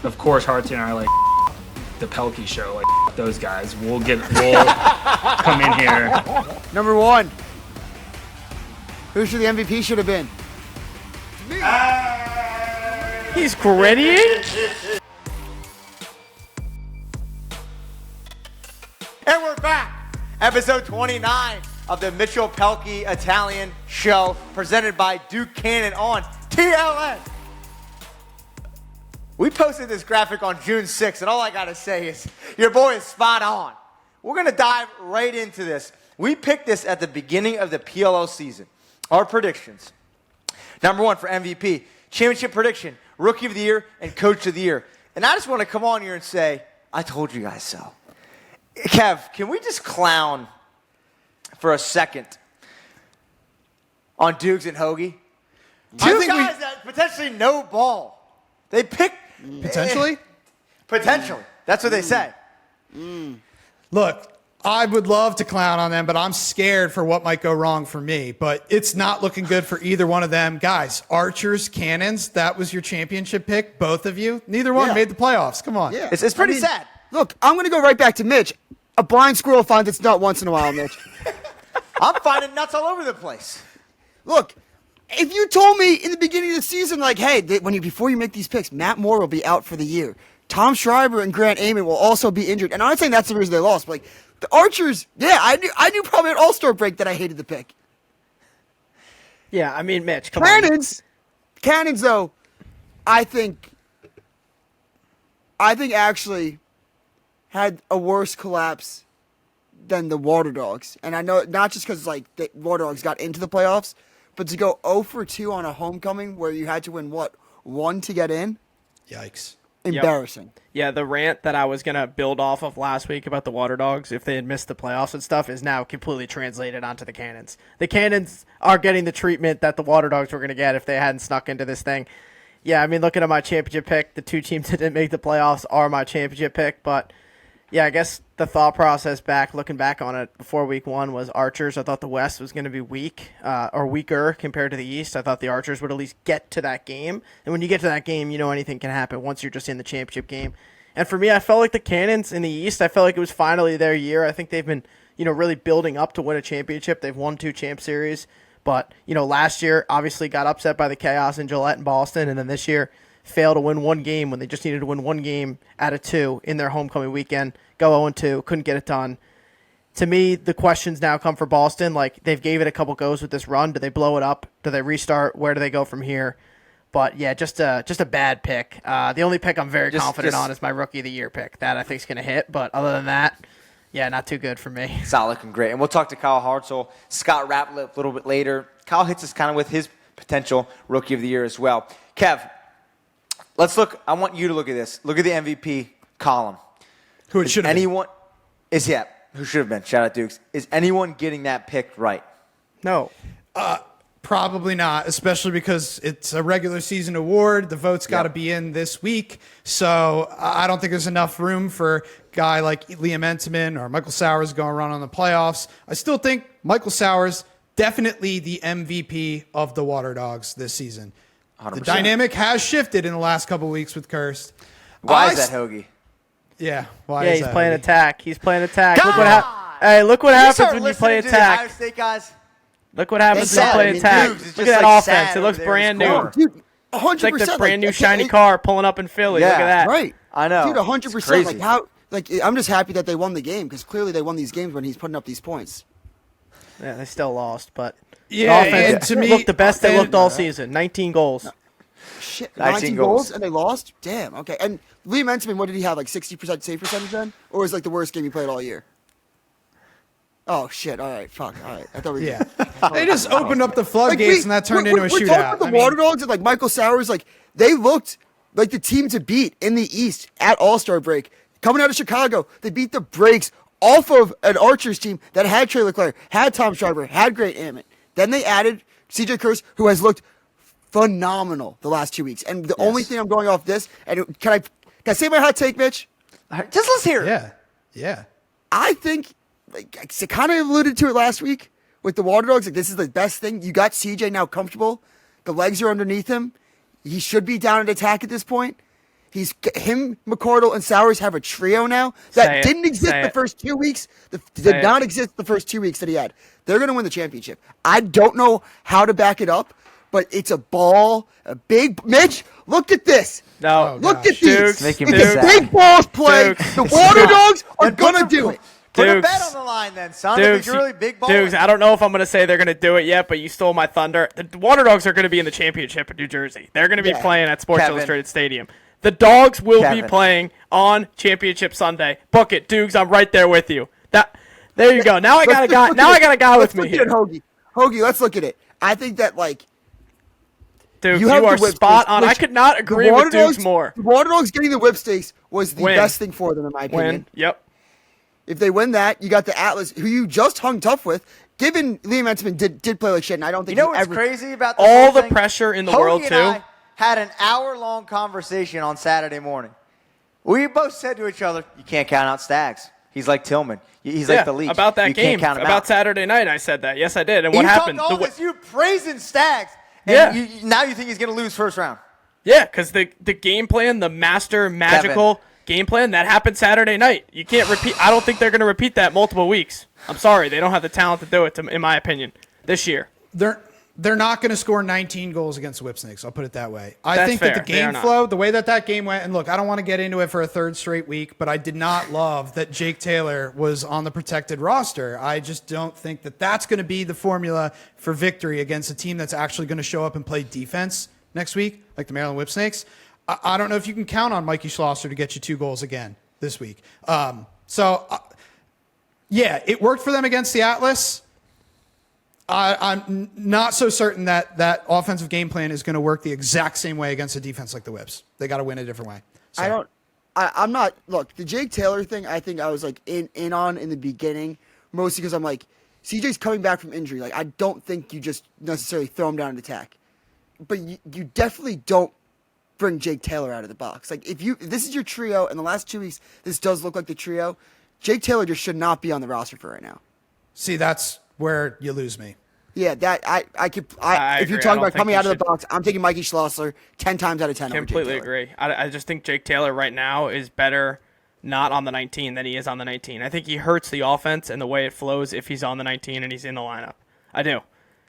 of course, Hartzell and I are like the Pehlke show, like those guys. We'll come in here. Number one. Who should the MVP should have been? Me. He's gritty. And we're back. Episode 29 of the Mitchell Pehlke Italian show, presented by Duke Cannon on TLN. We posted this graphic on June 6th, and all I got to say is your boy is spot on. We're going to dive right into this. We picked this at the beginning of the PLO season. Our predictions. Number one for MVP, championship prediction, Rookie of the Year, and Coach of the Year. And I just want to come on here and say, I told you guys so. Kev, can we just clown for a second on Doogs and Hoagie? Two guys that potentially no ball. They picked... Potentially? Potentially. That's what they say. Look, I would love to clown on them, but I'm scared for what might go wrong for me. But it's not looking good for either one of them. Guys, Archers, Cannons, that was your championship pick, both of you. Neither one made the playoffs. Come on. Yeah. It's pretty sad. Look, I'm going to go right back to Mitch. A blind squirrel finds its nut once in a while, Mitch. I'm finding nuts all over the place. Look, if you told me in the beginning of the season, like, hey, before you make these picks, Matt Moore will be out for the year. Tom Schreiber and Grant Amon will also be injured. And I'm not saying that's the reason they lost, but like the Archers, I knew probably at All-Star break that I hated the pick. Yeah, I mean, Mitch, come Cannons, though, I think actually had a worse collapse than the Water Dogs. And I know not just because like the Water Dogs got into the playoffs, but to go 0 for 2 on a homecoming where you had to win, one to get in? Yikes. Embarrassing. Yep. Yeah, the rant that I was going to build off of last week about the Water Dogs, if they had missed the playoffs and stuff, is now completely translated onto the Cannons. The Cannons are getting the treatment that the Water Dogs were going to get if they hadn't snuck into this thing. Yeah, I mean, looking at my championship pick, the two teams that didn't make the playoffs are my championship pick, but yeah, I guess the thought process looking back on it before week one was Archers. I thought the West was going to be weak or weaker compared to the East. I thought the Archers would at least get to that game. And when you get to that game, you know anything can happen once you're just in the championship game. And for me, I felt like the Cannons in the East, I felt like it was finally their year. I think they've been, really building up to win a championship. They've won 2 champ series. But, last year obviously got upset by the Chaos in Gillette and Boston. And then this year failed to win one game when they just needed to win one game out of 2 in their homecoming weekend. Go 0-2, couldn't get it done. To me, the questions now come for Boston. Like, they've gave it a couple goes with this run. Do they blow it up? Do they restart? Where do they go from here? But, yeah, just a bad pick. The only pick I'm very confident on is my Rookie of the Year pick. That I think is going to hit. But other than that, yeah, not too good for me. Solid looking great. And we'll talk to Kyle Hartzell, Scott Ratliff a little bit later. Kyle hits us kind of with his potential Rookie of the Year as well. Kev, let's look. I want you to look at this. Look at the MVP column. Who it should have been. Who should have been? Shout out Dukes. Is anyone getting that picked right? No. Probably not, especially because it's a regular season award. The vote's got to be in this week. So I don't think there's enough room for a guy like Liam Entenmann or Michael Sowers going around on the playoffs. I still think Michael Sowers, definitely the MVP of the Water Dogs this season. 100%. The dynamic has shifted in the last couple of weeks with Kirst. Why is that, Hoagie? Yeah, he's playing attack. He's playing attack. Look what happens when you play attack. Ohio State guys? Look what happens when you play attack. Look at that offense. It looks brand new. Dude, 100%. It's like the brand new shiny car pulling up in Philly. Yeah, look at that. Right. I know. Dude, 100%. I'm just happy that they won the game because clearly they won these games when he's putting up these points. Yeah, they still lost, but the offense looked the best they looked all season. 19 goals. Shit, 19 goals and they lost? Damn, okay. And Liam Entenmann, what did he have, like 60% save percentage then? Or was it like the worst game he played all year? Oh, shit, all right, fuck, all right. I thought we They just opened up the floodgates and that turned into a shootout. We're talking about the Water Dogs and like Michael Sowers, like they looked like the team to beat in the East at All-Star break. Coming out of Chicago, they beat the brakes off of an Archers team that had Trey Leclerc, had Tom Schreiber, had Grant Amon. Then they added CJ Kirst, who has looked phenomenal the last 2 weeks. And the only thing I'm going off this, and can I say my hot take, Mitch? Just let's hear it. Yeah. I think, like, I kind of alluded to it last week with the Water Dogs. Like, this is the best thing. You got CJ now comfortable. The legs are underneath him. He should be down at attack at this point. Him, McCardle, and Sowers have a trio now that didn't exist the first 2 weeks. Did not exist the first 2 weeks that he had. They're going to win the championship. I don't know how to back it up, but it's a ball, a big. Mitch, look at this. No, look at these. Make him If the sad. big balls play, Dukes. the Water Dogs are going to do it. Put a Dukes. bet on the line then, son. If it's really big ball. Dukes, I don't know if I'm going to say they're going to do it yet, but you stole my thunder. The Water Dogs are going to be in the championship in New Jersey. They're going to be playing at Sports Illustrated Stadium. The Dogs will be playing on Championship Sunday. Book it, Dukes. I'm right there with you. There you go. Now I got a guy. Now I got a guy with me here. Hoagie, let's look at it. I think that Dukes, you are spot on. I could not agree with Dukes more. The Water Dogs getting the whip stakes was the best thing for them, in my opinion. Yep. If they win that, you got the Atlas, who you just hung tough with. Given Liam Entenmann did play like shit, and I don't think what's crazy about this all whole the thing? pressure in the Hoagie world and too. I had an hour-long conversation on Saturday morning. We both said to each other, "You can't count out Stags. He's like Tillman. He's like the Leech. About that you game, can't count him about out." Saturday night, I said that. Yes, I did. And what happened? All this, you praising Stags. And Yeah. now you think he's going to lose first round. Yeah, because the game plan, the master magical game plan, that happened Saturday night. You can't repeat. I don't think they're going to repeat that multiple weeks. I'm sorry, they don't have the talent to do it. In my opinion, this year. They're not going to score 19 goals against the Whipsnakes. I'll put it that way. I That's think fair. that the They are game not. flow, the way that game went, and look, I don't want to get into it for a third straight week, but I did not love that Jake Taylor was on the protected roster. I just don't think that that's going to be the formula for victory against a team that's actually going to show up and play defense next week, like the Maryland Whipsnakes. I don't know if you can count on Mikey Schlosser to get you 2 goals again this week. Yeah, it worked for them against the Atlas. I'm not so certain that offensive game plan is going to work the exact same way against a defense like the Whips. They got to win a different way. So. I'm not. Look, the Jake Taylor thing, I think I was like in on in the beginning, mostly because I'm like, CJ's coming back from injury. Like, I don't think you just necessarily throw him down and attack, but you definitely don't bring Jake Taylor out of the box. Like, if this is your trio, and the last 2 weeks this does look like the trio, Jake Taylor just should not be on the roster for right now. See, that's where you lose me. Yeah, that I if agree. you're talking I about don't coming think out you of the box, I'm taking Mikey Schlosser 10 times out of 10. Completely agree. I just think Jake Taylor right now is better not on the 19 than he is on the 19. I think he hurts the offense and the way it flows if he's on the 19 and he's in the lineup. I do.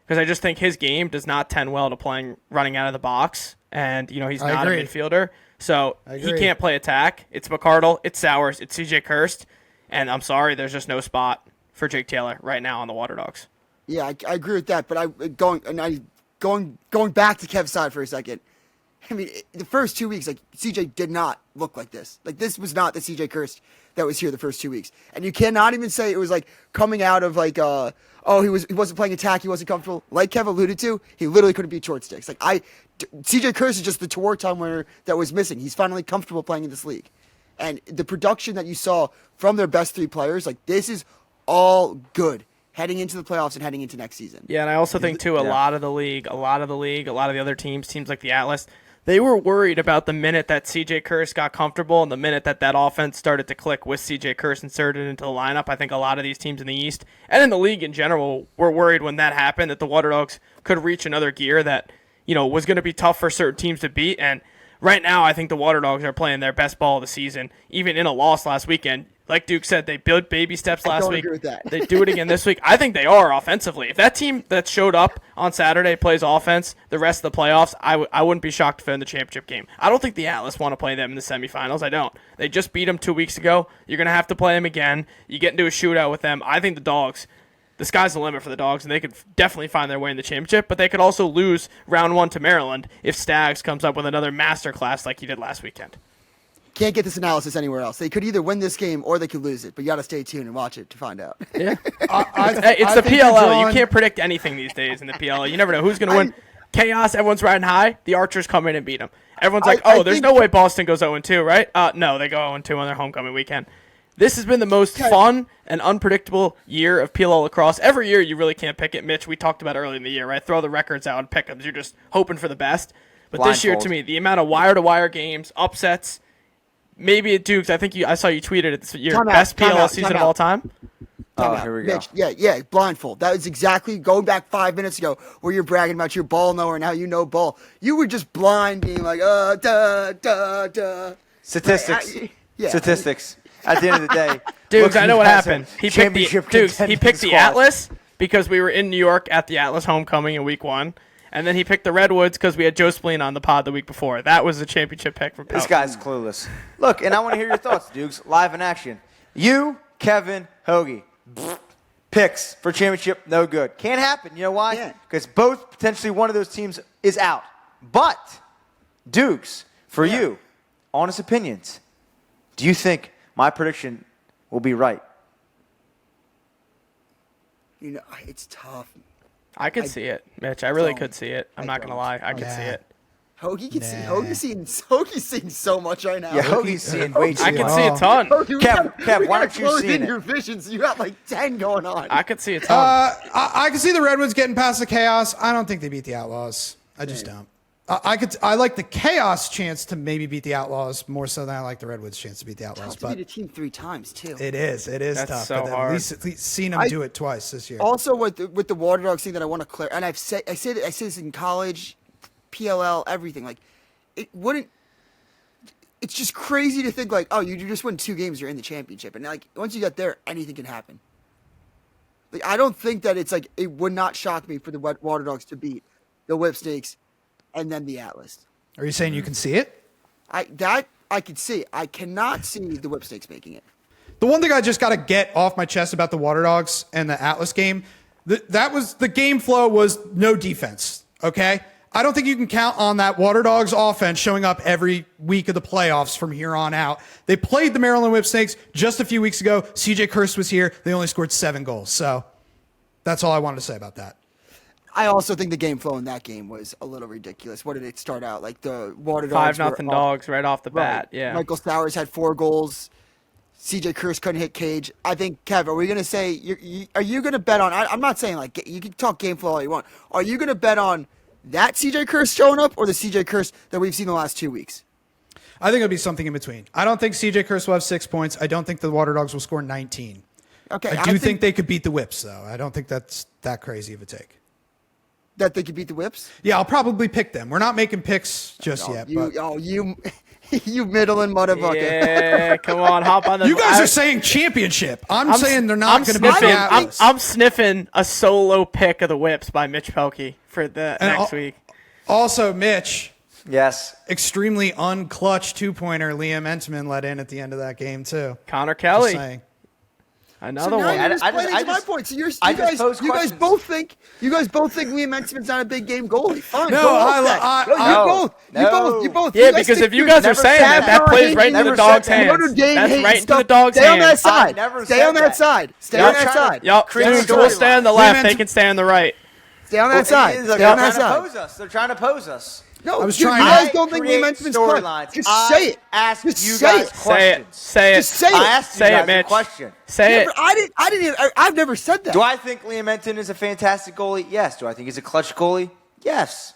Because I just think his game does not tend well to running out of the box. And, he's not a midfielder. So he can't play attack. It's McCardle. It's Sowers. It's CJ Kirst. And I'm sorry, there's just no spot for Jake Taylor right now on the Water Dogs. Yeah, I agree with that. But going back to Kev's side for a second. I mean, the first 2 weeks, like, CJ did not look like this. Like, this was not the CJ Kirst that was here the first 2 weeks. And you cannot even say it was like coming out of like, he wasn't playing attack, he wasn't comfortable. Like Kev alluded to, he literally couldn't beat short sticks. Like, CJ Kirst is just the tour time winner that was missing. He's finally comfortable playing in this league. And the production that you saw from their best 3 players, like, this is all good heading into the playoffs and heading into next season. Yeah, and I also think, too, a lot of the other teams like the Atlas, they were worried about the minute that CJ Kirst got comfortable and the minute that offense started to click with CJ Kirst inserted into the lineup. I think a lot of these teams in the East and in the league in general were worried when that happened that the Water Dogs could reach another gear that, was going to be tough for certain teams to beat. And right now, I think the Water Dogs are playing their best ball of the season, even in a loss last weekend. Like Duke said, they built baby steps last week. Agree with that. They do it again this week. I think they are offensively. If that team that showed up on Saturday plays offense the rest of the playoffs, I wouldn't be shocked if they're in the championship game. I don't think the Atlas want to play them in the semifinals. I don't. They just beat them 2 weeks ago. You're going to have to play them again. You get into a shootout with them. I think the Dogs, the sky's the limit for the Dogs, and they could definitely find their way in the championship, but they could also lose round 1 to Maryland if Stags comes up with another masterclass like he did last weekend. Can't get this analysis anywhere else. They could either win this game or they could lose it, but you got to stay tuned and watch it to find out. Yeah. I It's the think PLL. You can't predict anything these days in the PLL. You never know who's going to win. Chaos, everyone's riding high. The Archers come in and beat them. Everyone's like, there's no way Boston goes 0-2, right? No, they go 0-2 on their homecoming weekend. This has been the most fun and unpredictable year of PLL lacrosse. Every year you really can't pick it, Mitch. We talked about early in the year, right? Throw the records out and pick them. You're just hoping for the best. But this year, to me, the amount of wire-to-wire games, upsets, maybe at Dukes, I saw you tweeted it. It's your best PLL season of all time. Oh, Time out. here we go. Mitch, yeah, blindfold. That was exactly going back 5 minutes ago where you're bragging about your ball knower and how you know ball. You were just blind, being like, duh. Statistics. Yeah. Statistics. At the end of the day. Dukes, look I know who what has a happened. He picked championship the contending squad. Atlas because we were in New York at the Atlas homecoming in week 1. And then he picked the Redwoods because we had Joey Spallina on the pod the week before. That was the championship pick from This Pehlke. guy's clueless. Look, and I want to hear your thoughts, Dukes, live in action. You, Kevin, Hoagie, picks for championship, no good. Can't happen. You know why? Yeah. Because both, potentially one of those teams is out. But, Dukes, for you, honest opinions, do you think my prediction will be right? You know, it's tough. I could see it, Mitch. I really don't. could see it. I'm not going to lie. I could see it. Hoagie can see. Hoagie's seeing so much right now. Yeah, Hoagie's seeing way too I can much. see a ton. Hoagie, Kev, why aren't you close seeing in it? your visions? You got like 10 going on. I could see a ton. I can see the Redwoods getting past the chaos. I don't think they beat the Outlaws. I just don't. I like the chaos chance to maybe beat the Outlaws more so than I like the Redwoods chance to beat the Outlaws. Tough to beat a team 3 times too. It is That's tough. so but hard. At least seen them do it twice this year. Also, with the Water Dogs thing that I want to clear, and I say this in college, PLL, everything. Like, it wouldn't. It's just crazy to think like, oh, you just win 2 games, you're in the championship, and like once you get there, anything can happen. Like, I don't think that it's like it would not shock me for the Water Dogs to beat the Whipsnakes and then the Atlas. Are you saying you can see it? I could see. I cannot see the Whipsnakes making it. The one thing I just got to get off my chest about the Water Dogs and the Atlas game, that was the game flow was no defense. Okay, I don't think you can count on that Water Dogs offense showing up every week of the playoffs from here on out. They played the Maryland Whipsnakes just a few weeks ago. CJ Kirst was here. They only scored 7 goals. So that's all I wanted to say about that. I also think the game flow in that game was a little ridiculous. What did it start out like? The Water Dogs 5-0 dogs right off the bat. Right. Yeah. Michael Sowers had 4 goals. CJ Kirst couldn't hit cage. I think, Kev, are we going to say, are you going to bet on, I'm not saying like, you can talk game flow all you want. Are you going to bet on that CJ Kirst showing up or the CJ Kirst that we've seen the last 2 weeks? I think it'll be something in between. I don't think CJ Kirst will have 6 points. I don't think the Water Dogs will score 19. Okay. I do think they could beat the Whips, though. I don't think that's that crazy of a take. that they could beat the Whips? Yeah, I'll probably pick them. We're not making picks just yet. But You middling motherfucker. Yeah, come on, hop on the. you guys are saying championship. I'm saying they're not going to beat the sniffing. Atlas. I'm sniffing a solo pick of the Whips by Mitch Pehlke for the next week. Also, Mitch, Yes. extremely unclutch 2-pointer Liam Entenmann let in at the end of that game, too. Connor Just Kelly, saying. another So now one. you're just I playing just- into my point. So you I just guys posed questions. both think Liam Entman's not a big game goalie. Fine. No, go off that. You both. Yeah, You guys because think if you you're guys are never saying said that Never plays right hating, into the never dog's said that. hands. Notre Dame That's hating right into stuff. the dog's Stay on that hands. side. never Stay said on that that. side. Stay You're on that trying to- side. Yup, Create dudes, a we'll stay on the left. Liam They can stay on the right. Stay on that side. They're Stay on that trying to side. pose us. They're trying to pose us. No, I was dude, trying you to- guys don't think Liam Create Entman's clutch. storylines. Just say it. Ask Just you say guys it. Say it. questions. Say it. Just say I it. asked you Say it, guys a Mitch. question. Say Yeah, it. but I didn't. I've never said that. Do I think Liam Entenmann is a fantastic goalie? Yes. Do I think he's a clutch goalie? Yes.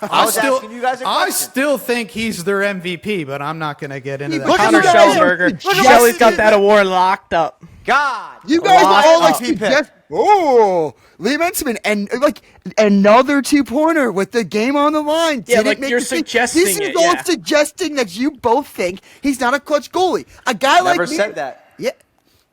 I was asking you guys a I question. still think he's their MVP, but I'm not going to get into that. Look at Connor you guys. Schellberger. Look at Shelly's what- got that award locked up. God. You guys Lock are all like up. suggest. Oh, Liam Entmann and like another 2-pointer with the game on the line. Yeah, Didn't like, make you're the team. suggesting This is it, all yeah. suggesting that you both think he's not a clutch goalie. A guy like Never me. said that. Yeah,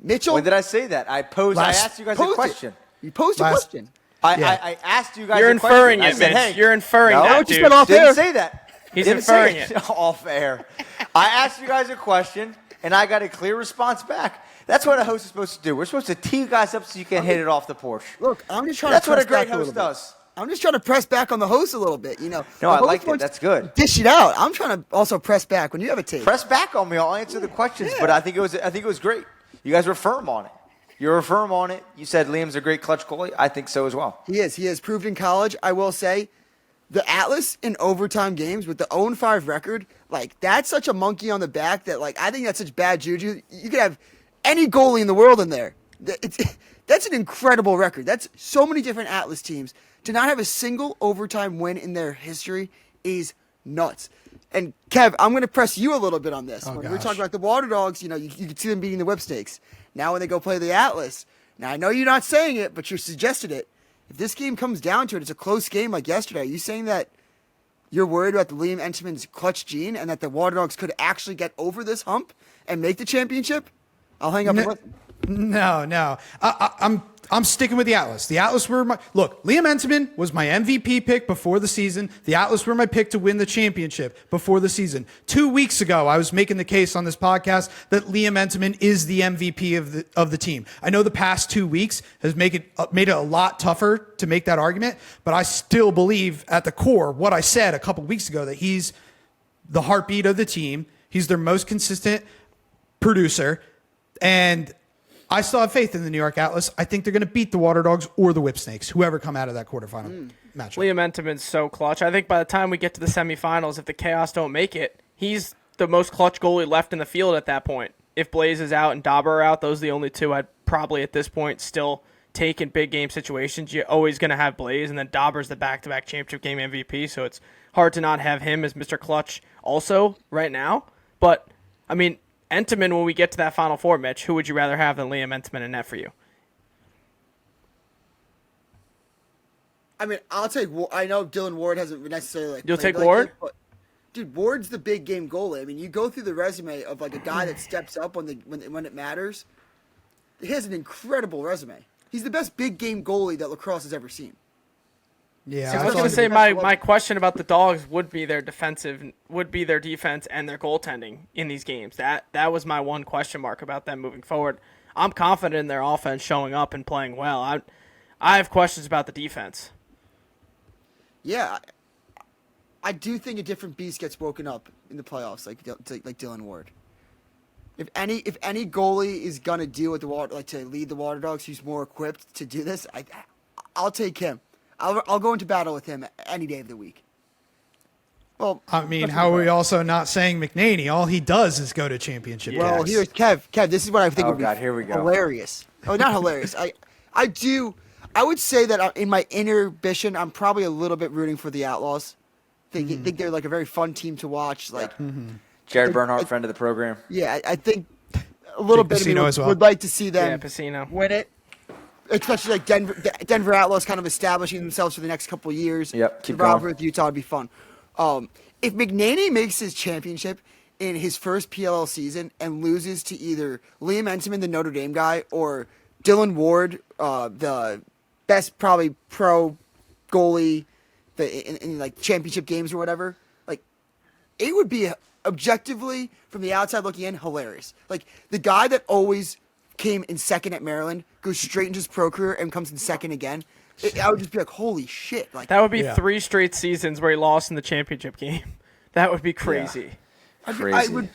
Mitchell. When did I say that? I asked you guys a posed it. question. You posed a Last- question. I asked you guys You're a question. inferring I it, said, Mitch. hey, You're inferring no, that, I just dude. went off didn't air. say that. He's Didn't inferring say it. Off air. I asked you guys a question, and I got a clear response back. That's what a host is supposed to do. We're supposed to tee you guys up so you can hit it off the porch. Look, I'm just trying That's to what press a great back a little host bit. does. I'm just trying to press back on the host a little bit. You know. No, The I host like it. wants That's good. to Dish it out. I'm trying to also press back when you have a take. Press back on me. I'll answer the questions. But I think it was great. You guys were firm on it. You were firm on it. You said Liam's a great clutch goalie. I think so as well. He is. He has proved in college. I will say, the Atlas in overtime games with the 0-5 record, like that's such a monkey on the back that like I think that's such bad juju. You could have any goalie in the world in there. That's an incredible record. That's so many different Atlas teams to not have a single overtime win in their history is nuts. And Kev, I'm going to press you a little bit on this. When we're gosh. talking about the Water Dogs, you know, you could see them beating the Whipsnakes. Now when they go play the Atlas, Now, I know you're not saying it, but you suggested it. If this game comes down to it, it's a close game like yesterday. Are you saying that you're worried about the Liam Entenmann's clutch gene and that the Water Dogs could actually get over this hump and make the championship? I'll hang up and listen. No. I'm sticking with the Atlas. The Atlas were look. Liam Entenmann was my MVP pick before the season. The Atlas were my pick to win the championship before the season. 2 weeks ago, I was making the case on this podcast that Liam Entenmann is the MVP of the team. I know the past 2 weeks has made it a lot tougher to make that argument, but I still believe at the core what I said a couple weeks ago, that he's the heartbeat of the team. He's their most consistent producer, and I still have faith in the New York Atlas. I think they're going to beat the Water Dogs or the Whip Snakes, whoever come out of that quarterfinal matchup. Liam Entenmann's so clutch. I think by the time we get to the semifinals, if the Chaos don't make it, he's the most clutch goalie left in the field at that point. If Blaze is out and Dauber are out, those are the only two I'd probably at this point still take in big game situations. You're always going to have Blaze, and then Dauber's the back-to-back championship game MVP, so it's hard to not have him as Mr. Clutch also right now. But, I mean, Entenmann, when we get to that Final Four, Mitch, who would you rather have than Liam Entenmann in net for you? I mean, I'll take. I know Dylan Ward hasn't necessarily. You'll played take Ward? it, but dude, Ward's the big game goalie. I mean, you go through the resume of like a guy that steps up when it matters. He has an incredible resume. He's the best big game goalie that lacrosse has ever seen. Yeah, I was going to say my question about the Dogs would be their defense and their goaltending in these games. That was my one question mark about them moving forward. I'm confident in their offense showing up and playing well. I have questions about the defense. Yeah, I do think a different beast gets woken up in the playoffs, like Dylan Ward. If any goalie is gonna deal with to lead the Water Dogs, who's more equipped to do this, I'll take him. I'll go into battle with him any day of the week. Well, I mean, how are we also not saying McNaney? All he does is go to championship. Well, games. here's Kev. This is what I think would be here we go. hilarious. Oh, not hilarious. I would say that in my inhibition, I'm probably a little bit rooting for the Outlaws. Think they're like a very fun team to watch. Like Jared Bernhardt, friend of the program. Yeah, I think a little bit of me would like to see them win it. Especially like Denver Outlaws kind of establishing themselves for the next couple of years. Yep, keep the rivalry going. with Utah would be fun. If McNaney makes his championship in his first PLL season and loses to either Liam Entenmann, the Notre Dame guy, or Dylan Ward, the best probably pro goalie in like championship games or whatever, like it would be objectively from the outside looking in hilarious. Like the guy that always came in second at Maryland goes straight into his pro career and comes in second again. I would just be like, holy shit! Like that would be 3 straight seasons where he lost in the championship game. That would be crazy. I don't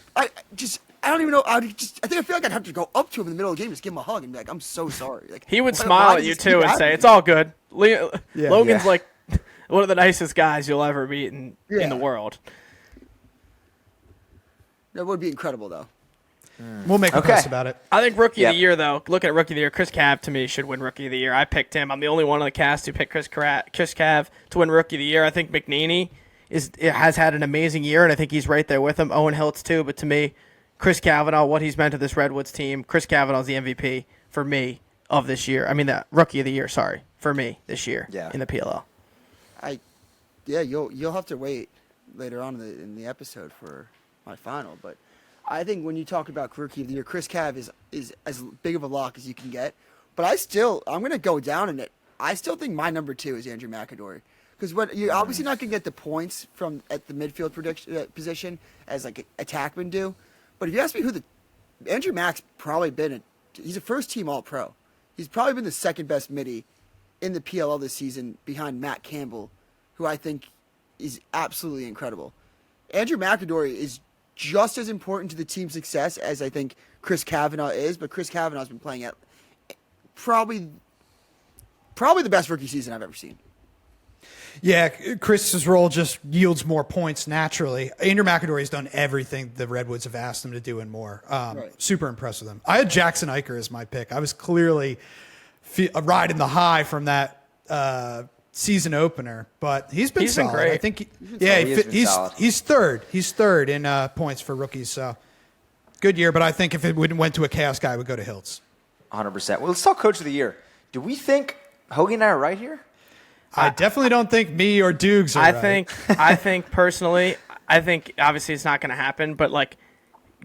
even know. I feel like I'd have to go up to him in the middle of the game, just give him a hug, and be like, "I'm so sorry." Like he would smile at you too and say, "It's all good." Logan's like one of the nicest guys you'll ever meet in the world. That would be incredible, though. We'll make a post about it. I think Rookie of the Year, though, looking at Rookie of the Year, Chris Cav, to me, should win Rookie of the Year. I picked him. I'm the only one on the cast who picked Chris Cav to win Rookie of the Year. I think McNaney has had an amazing year, and I think he's right there with him. Owen Hiltz, too. But to me, Chris Cavanaugh, what he's meant to this Redwoods team, Chris Cavanaugh's the MVP for me of this year. I mean, the Rookie of the Year, sorry, for me this year in the PLL. You'll have to wait later on in the episode for my final, but I think when you talk about Rookie of the Year, Chris Cav is as big of a lock as you can get. But I'm going to go down in it. I still think my number 2 is Andrew McAdory. Because you're obviously not going to get the points at the midfield position as like attackmen do. But if you ask me Andrew Mack's probably he's a first-team All-Pro. He's probably been the second best midi in the PLL this season behind Matt Campbell, who I think is absolutely incredible. Andrew McAdory is just as important to the team's success as I think Chris Cavanaugh is, but Chris Cavanaugh's been playing at probably the best rookie season I've ever seen. Yeah, Chris's role just yields more points naturally. Andrew McAdory's done everything the Redwoods have asked him to do and more. Super impressed with him. I had Jackson Eicher as my pick. I was clearly riding the high from that season opener, but he's been solid. Great. I think he's third. He's third in points for rookies. So good year, but I think if it went to a Chaos guy, it would go to Hiltz. 100%. Well, let's talk Coach of the Year. Do we think Hoagie and I are right here? I definitely don't think me or Doogs are right. I think personally, obviously it's not going to happen, but like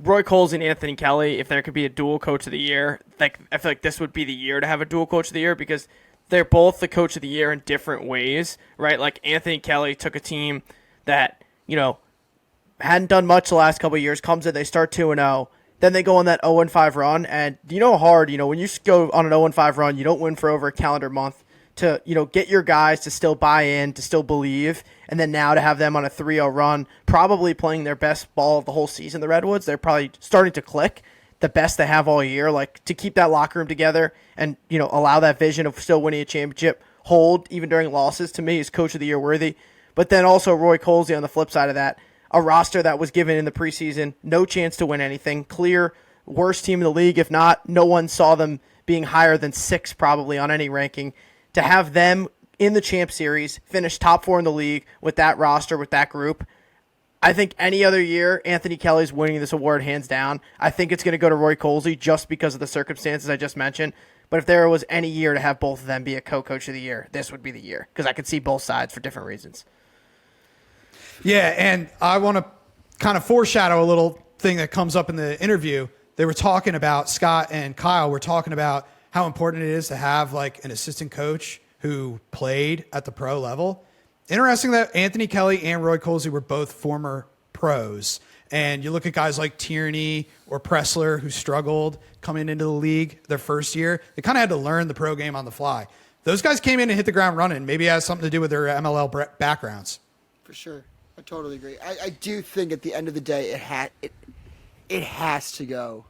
Roy Coles and Anthony Kelly, if there could be a dual Coach of the Year, like I feel like this would be the year to have a dual Coach of the Year because they're both the Coach of the Year in different ways, right? Like Anthony Kelly took a team that, hadn't done much the last couple of years, comes in, they start 2-0, then they go on that 0-5 run, and how hard, when you go on an 0-5 run, you don't win for over a calendar month, to get your guys to still buy in, to still believe, and then now to have them on a 3-0 run, probably playing their best ball of the whole season, the Redwoods. They're probably starting to click the best they have all year, like to keep that locker room together and allow that vision of still winning a championship hold even during losses, to me is Coach of the Year worthy. But then also Roy Colsey on the flip side of that, a roster that was given in the preseason no chance to win anything, clear worst team in the league, if not no one saw them being higher than 6 probably on any ranking. To have them in the Champ Series, finish top 4 in the league with that roster, with that group, I think any other year, Anthony Kelly's winning this award hands down. I think it's going to go to Roy Colsey just because of the circumstances I just mentioned. But if there was any year to have both of them be a co-coach of the year, this would be the year because I could see both sides for different reasons. Yeah, and I want to kind of foreshadow a little thing that comes up in the interview. They were talking about, Scott and Kyle were talking about how important it is to have like an assistant coach who played at the pro level. Interesting that Anthony Kelly and Roy Colsey were both former pros. And you look at guys like Tierney or Pressler who struggled coming into the league their first year. They kind of had to learn the pro game on the fly. Those guys came in and hit the ground running. Maybe it has something to do with their MLL backgrounds. For sure. I totally agree. I do think at the end of the day, it has to go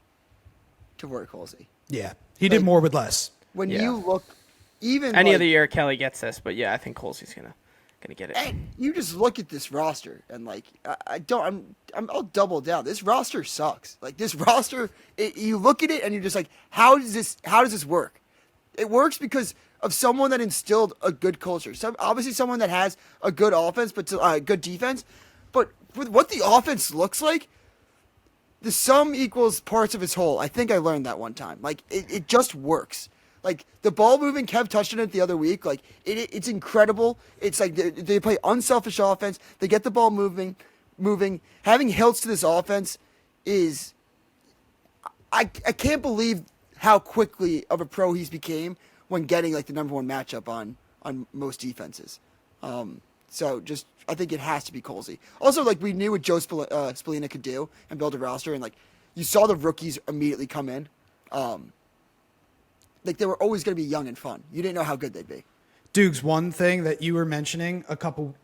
to Roy Colsey. Yeah. He did more with less. When you look, even any other year Kelly gets this, but yeah, I think Colsey's gonna get it. And you just look at this roster and like I'll double down. This roster sucks. Like this roster, you look at it and you're just like, how does this work? It works because of someone that instilled a good culture. Obviously someone that has a good offense, but good defense. But with what the offense looks like, the sum equals parts of its whole. I think I learned that one time. Like, it just works. Like, the ball moving, Kev touched on it the other week. Like, it's incredible. It's like they play unselfish offense. They get the ball moving. Having Hiltz to this offense is... I can't believe how quickly of a pro he's became when getting, like, the number one matchup on most defenses. So just, I think it has to be Colsey. Also, like, we knew what Joe Spallina could do and build a roster, and, like, you saw the rookies immediately come in. Like, they were always going to be young and fun. You didn't know how good they'd be. Doogs, one thing that you were mentioning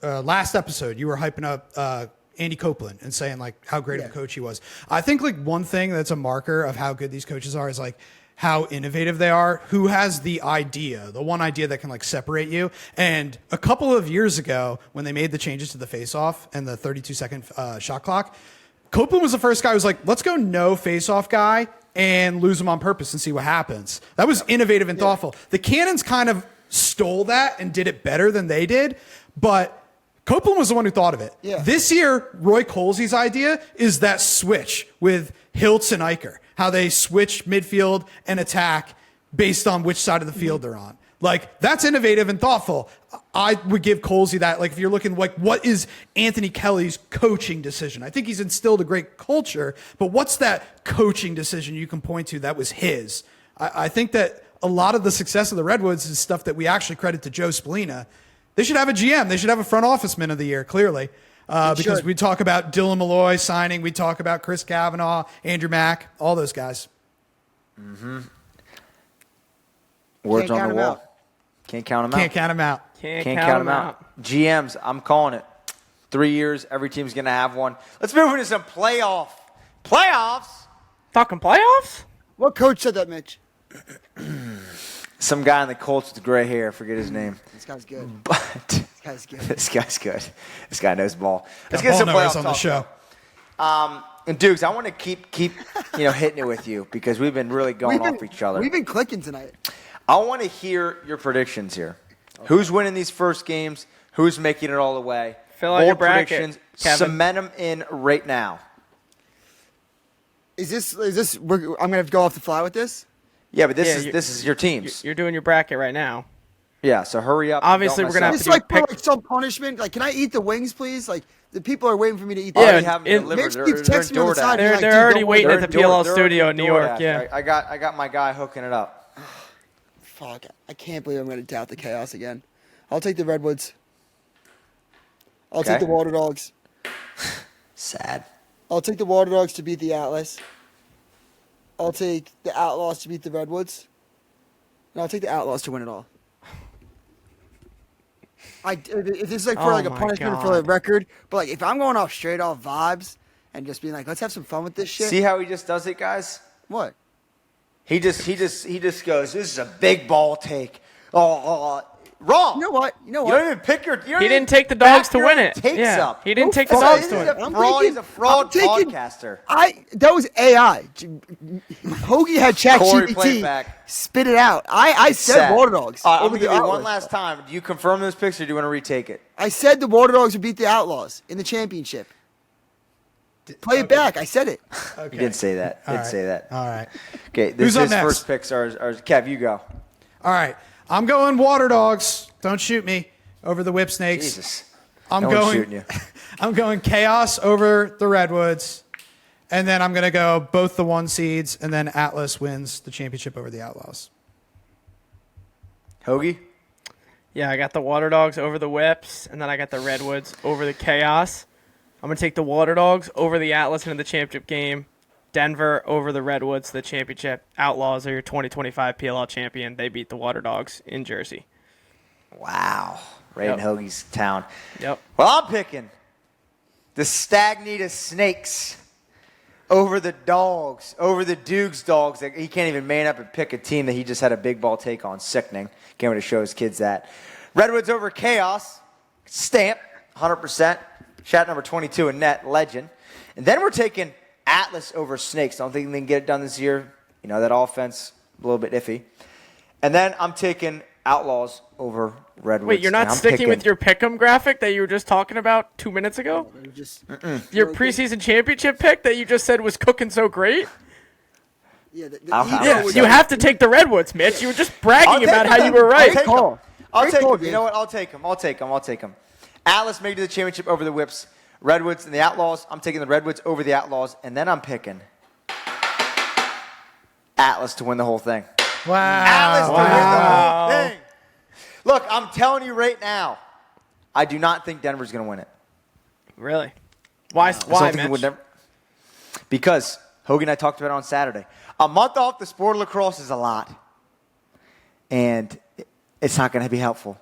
last episode, you were hyping up Andy Copeland and saying, like, how great of a coach he was. I think, like, one thing that's a marker of how good these coaches are is, like, how innovative they are, who has the idea, the one idea that can like separate you. And a couple of years ago, when they made the changes to the face-off and the 32-second shot clock, Copeland was the first guy who was like, let's go no face-off guy and lose him on purpose and see what happens. That was innovative and thoughtful. The Cannons kind of stole that and did it better than they did, but Copeland was the one who thought of it. Yeah. This year, Roy Colsey's idea is that switch with Hiltz and Eicher, how they switch midfield and attack based on which side of the field they're on. Like, that's innovative and thoughtful. I would give Colsey that. Like, if you're looking, like, what is Anthony Kelly's coaching decision? I think he's instilled a great culture, but what's that coaching decision you can point to that was his? I think that a lot of the success of the Redwoods is stuff that we actually credit to Joe Spallina. They should have a GM. They should have a front office man of the year, clearly. Because we talk about Dylan Malloy signing. We talk about Chris Kavanaugh, Andrew Mack, all those guys. Mm-hmm. Words on the wall. Can't count them out. Can't count them out. Can't count them out. GMs, I'm calling it. 3 years, every team's going to have one. Let's move into some playoffs. Talking playoffs? What coach said that, Mitch? Some guy in the Colts with gray hair. Forget his name. This guy's good. But This guy's good. this guy's good. This guy knows ball. Let's Got get some ball playoff knowers on the talk. show. And Dukes, I want to keep hitting it with you because we've been really going off each other. We've been clicking tonight. I want to hear your predictions here. Okay. Who's winning these first games? Who's making it all the way? Fill out your bracket, predictions. Kevin. Cement them in right now. Is this? I'm gonna have to go off the fly with this. Yeah, but this is your teams. You're doing your bracket right now. Yeah, so hurry up. Obviously, we're gonna have It's to like pick. for like some punishment. Like, can I eat the wings, please? Like, the people are waiting for me to eat. Yeah, the have it- them delivered. Mitch keeps texting me on the side. They're- Like, they're dude, already don't waiting worry. at the PLL studio in New York, DoorDash. yeah. I got my guy hooking it up. Fuck, I can't believe I'm going to doubt the chaos again. I'll take the Redwoods. I'll take Okay. the Water Dogs. Sad. I'll take the Water Dogs to beat the Atlas. I'll take the Outlaws to beat the Redwoods. And I'll take the Outlaws to win it all. If this is like for Oh like a my punishment for the record, but like if I'm going off straight off vibes and just being like, let's have some fun with this shit. See how he just does it, guys? What? He just goes, this is a big ball take. Wrong. You know what? You don't even pick your. He didn't take the dogs to win it. Takes Yeah, up. he didn't take the fuck dogs is to win it? it. I'm Fraud. He's a fraud I'm taking- podcaster. That was AI. Hoagie had Corey, play it ChatGPT back. spit it out. I said Sad. Water Dogs. I'm over gonna the give you one Outlaws. last time. Do you confirm those picks, or do you want to retake it? I said the Water Dogs would beat the Outlaws in the championship. Play it back. I said it. You didn't say that. Didn't say that. All right. Okay, Who's up his next? first picks are Kev. You go. All right. I'm going Water Dogs. Don't shoot me over the Whip Snakes. Jesus. I'm No one's going. shooting you. I'm going Chaos over the Redwoods, and then I'm going to go both the 1 seeds, and then Atlas wins the championship over the Outlaws. Hoagie. Yeah, I got the Water Dogs over the Whips, and then I got the Redwoods over the Chaos. I'm going to take the Water Dogs over the Atlas in the championship game. Denver over the Redwoods, the championship. Outlaws are your 2025 PLL champion. They beat the Water Dogs in Jersey. Wow. Right Yep. in Hoagie's town. Yep. Well, I'm picking the Stagnita Snakes over the Dogs, over the Doogs Dogs. He can't even man up and pick a team that he just had a big ball take on. Sickening. Can't wait to show his kids that. Redwoods over Chaos. Stamp, 100%. Shot number 22 in net, legend. And then we're taking Atlas over Snakes. Don't think they can get it done this year. You know, that offense, a little bit iffy. And then I'm taking Outlaws over Redwoods. Wait, you're not And I'm sticking picking- with your pick'em graphic that you were just talking about 2 minutes ago? Your preseason championship pick that you just said was cooking so great? Yeah, I'll have Yeah, it. you have to take the Redwoods, Mitch. You were just I'll bragging take about how them. you were I'll right. take them. I'll Great take call, them. You Dave. know what? I'll take them. Atlas made it to the championship over the Whips. Redwoods and the Outlaws. I'm taking the Redwoods over the Outlaws. And then I'm picking Atlas to win the whole thing. Wow. Atlas to win the whole thing. Look, I'm telling you right now, I do not think Denver's going to win it. Really? Why, I just don't why think it Mitch? would never- Because Hoagie and I talked about it on Saturday. A month off the sport of lacrosse is a lot. And it's not going to be helpful.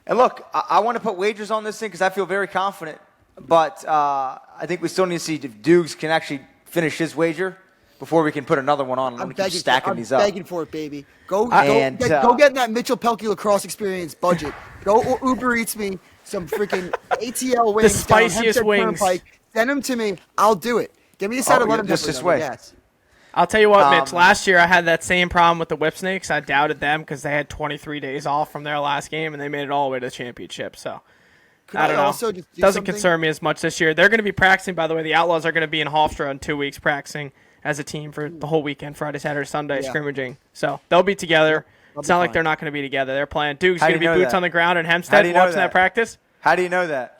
And look, I want to put wagers on this thing because I feel very confident. But I think we still need to see if Doogs can actually finish his wager before we can put another one on. I'm Keep begging, stacking these up. begging for it, baby. Go And, get in that Mitchell Pehlke Lacrosse Experience budget. Go Uber Eats me some freaking ATL wings. down spiciest Hempstead wings. Turnpike. Send them to me. I'll do it. Give me a side of lemon just pepper. this way. Yes. I'll tell you what, Mitch. Last year I had that same problem with the Whip Snakes. I doubted them because they had 23 days off from their last game, and they made it all the way to the championship. So Could I don't know. also just do Doesn't something? concern me as much this year. They're going to be practicing, by the way. The Outlaws are going to be in Hofstra in 2 weeks practicing as a team for the whole weekend, Friday, Saturday, Sunday, Yeah. scrimmaging. So they'll be together. It's not like fine. they're not going to be together. They're playing. Duke's How going do to be you know boots that? on the ground in How Hempstead do you know watching that? that practice. How do you know that?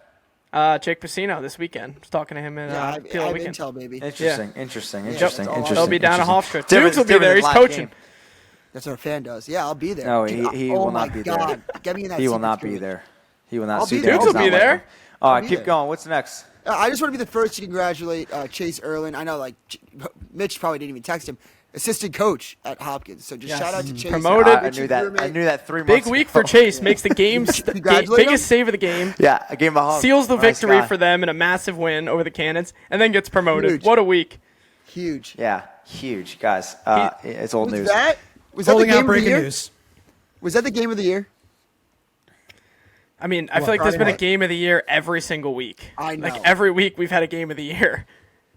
Jake Piscino this weekend. I was talking to him in Yeah, I PLO have weekend. intel, baby. Interesting. that's all I They'll be down at Hofstra. Different- Dukes will be different there. than He's last coaching. game. That's what our fan does. Yeah, I'll be there. No, Dude, he oh will my not be God. there. Get me in that He will secret not be scrimmage. there. He will not I'll see be there. there. Dukes He's will be not like there. him. All right, be keep there. going. What's next? I just want to be the first to congratulate Chase Erlin. I know, like, Mitch probably didn't even text him. Assistant coach at Hopkins. So just Yes. shout out to Chase. Promoted. I knew that. I knew that 3 months Big week ago. for Chase. Makes the game Congratulate him. biggest save of the game. Yeah, I gave him a hug. Seals the Nice victory guy. for them in a massive win over the Cannons, and then gets promoted. Huge. What a week! Huge. Yeah, huge, guys. It's old Was news. that the Holding game out of the breaking year? news. Was that the game of the year? I mean, I feel like there's been a game of the year every single week. I know. Like every week we've had a game of the year.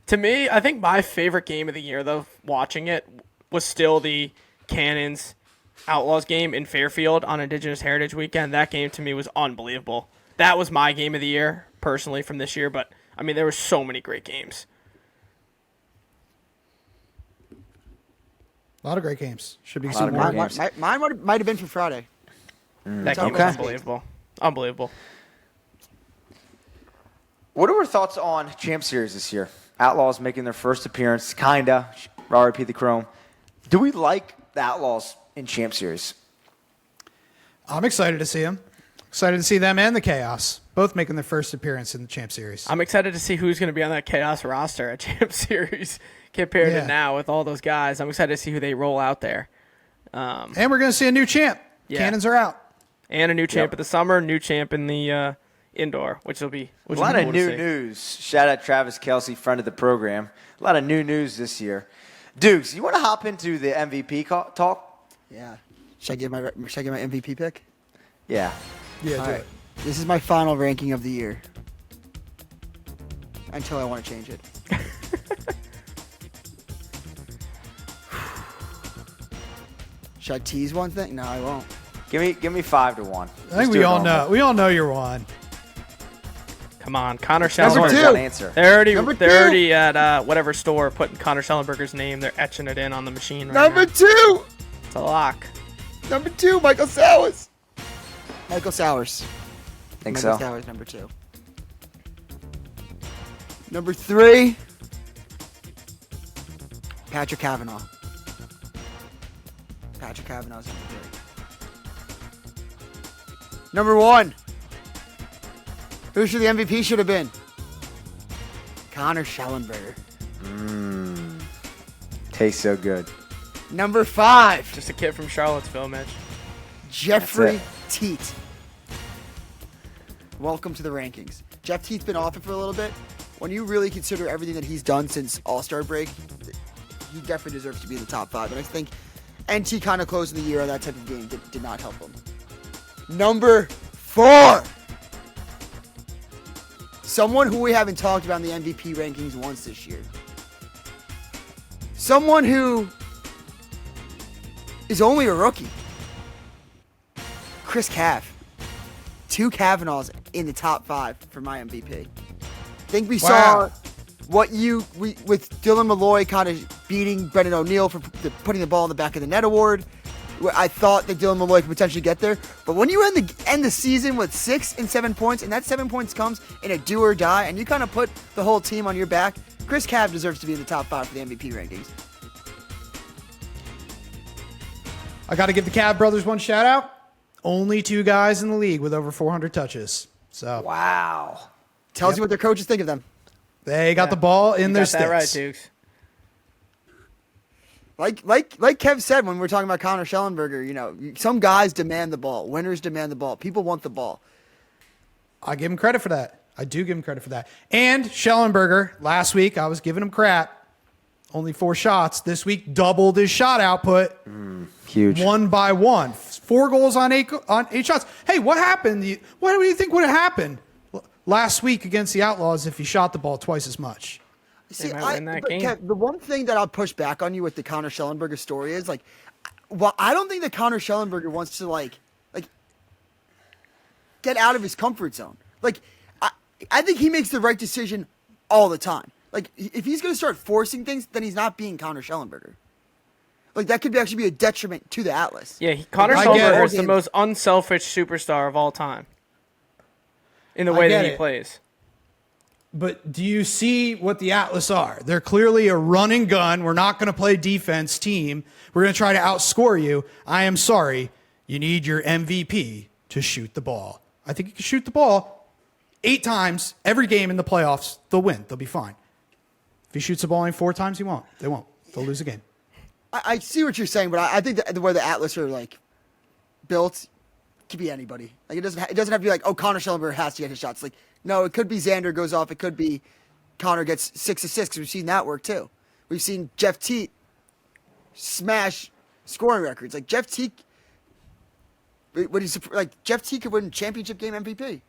To me, I think my favorite game of the year, though, watching it, was still the Cannons Outlaws game in Fairfield on Indigenous Heritage Weekend. That game to me was unbelievable. That was my game of the year, personally, from this year. But, I mean, there were so many great games. A lot of great games. Should be lot some of more great games. games. Mine might have been for Friday. That game was Okay. unbelievable. Unbelievable. What are our thoughts on Champ Series this year? Outlaws making their first appearance, kinda. RIP the Chrome. Do we like the Outlaws in Champ Series? I'm excited to see them. Excited to see them and the Chaos both making their first appearance in the Champ Series. I'm excited to see who's going to be on that Chaos roster at Champ Series compared to now with all those guys. I'm excited to see who they roll out there. And we're going to see a new champ. Yeah. Cannons are out. And a new champ in the summer, new champ in the indoor, which will be A lot of new news. Shout out Travis Kelsey, friend of the program. A lot of new news this year. Dukes, you want to hop into the MVP talk? Yeah. Should I give my MVP pick? Yeah. Yeah, All do right. it. This is my final ranking of the year. Until I want to change it. Should I tease one thing? No, I won't. Give me 5-1. I think we all know. We all know you're one. Come on, Connor Number Schellenberger. two. One answer. They're Number already at whatever store putting Connor Schellenberger's name. They're etching it in on the machine right Number now. 2. It's a lock. Number 2, Michael Sowers. Michael Sowers. Think Michael so? Sowers, number 2. Number 3, Patrick Kavanaugh. Patrick Kavanaugh's number 3. Number 1. Who should the MVP should have been? Connor Schellenberger. Tastes so good. Number 5, Just a kid from Charlottesville, Mitch. Jeffrey That's Teat. Welcome to the rankings. Jeff Teat's been off it for a little bit. When you really consider everything that he's done since All-Star break, he definitely deserves to be in the top 5. And I think NT kind of closing the year on that type of game did not help him. Number 4. Someone who we haven't talked about in the MVP rankings once this year. Someone who is only a rookie. Chris Cav. 2 Kavanaughs in the top 5 for my MVP. Think we saw what with Dylan Malloy kind of beating Brendan O'Neill for putting the ball in the back of the net award. I thought that Dylan Malloy could potentially get there, but when you end the season with 6 and 7 points, and that 7 points comes in a do or die, and you kind of put the whole team on your back, Chris Cav deserves to be in the top 5 for the MVP rankings. I got to give the Cab brothers one shout out. Only 2 guys in the league with over 400 touches. So Wow. Tells you what their coaches think of them. they got the ball in their Got that sticks. right, Dukes. Like Kev said when we were talking about Connor Schellenberger, some guys demand the ball. Winners demand the ball. People want the ball. I give him credit for that. I do give him credit for that. And Schellenberger, last week I was giving him crap. Only 4 shots. This week doubled his shot output. Huge. 1 by 1. 4 goals on 8 shots. Hey, what happened? What do you think would have happened last week against the Outlaws if he shot the ball twice as much? See, might win that but game. Kev, the one thing that I'll push back on you with the Connor Schellenberger story is well, I don't think that Connor Schellenberger wants to get out of his comfort zone. I think he makes the right decision all the time. If he's going to start forcing things, then he's not being Connor Schellenberger. That could actually be a detriment to the Atlas. Yeah, Connor I get Schellenberger it. is the most unselfish superstar of all time in the way get that he it. plays. But do you see what the Atlas are? They're clearly a run and gun. We're not going to play defense team. We're going to try to outscore you. I am sorry. You need your MVP to shoot the ball. I think you can shoot the ball 8 times every game in the playoffs. They'll win. They'll be fine. If he shoots the ball only 4 times, he won't. They won't. They'll lose a game. I see what you're saying, but I think that the way the Atlas are built, it could be anybody. It doesn't have to be Connor Schellenberger has to get his shots. No, it could be Xander goes off. It could be Connor gets 6 assists because we've seen that work too. We've seen Jeff Teat smash scoring records. Jeff Teat, Jeff Teat could win championship game MVP.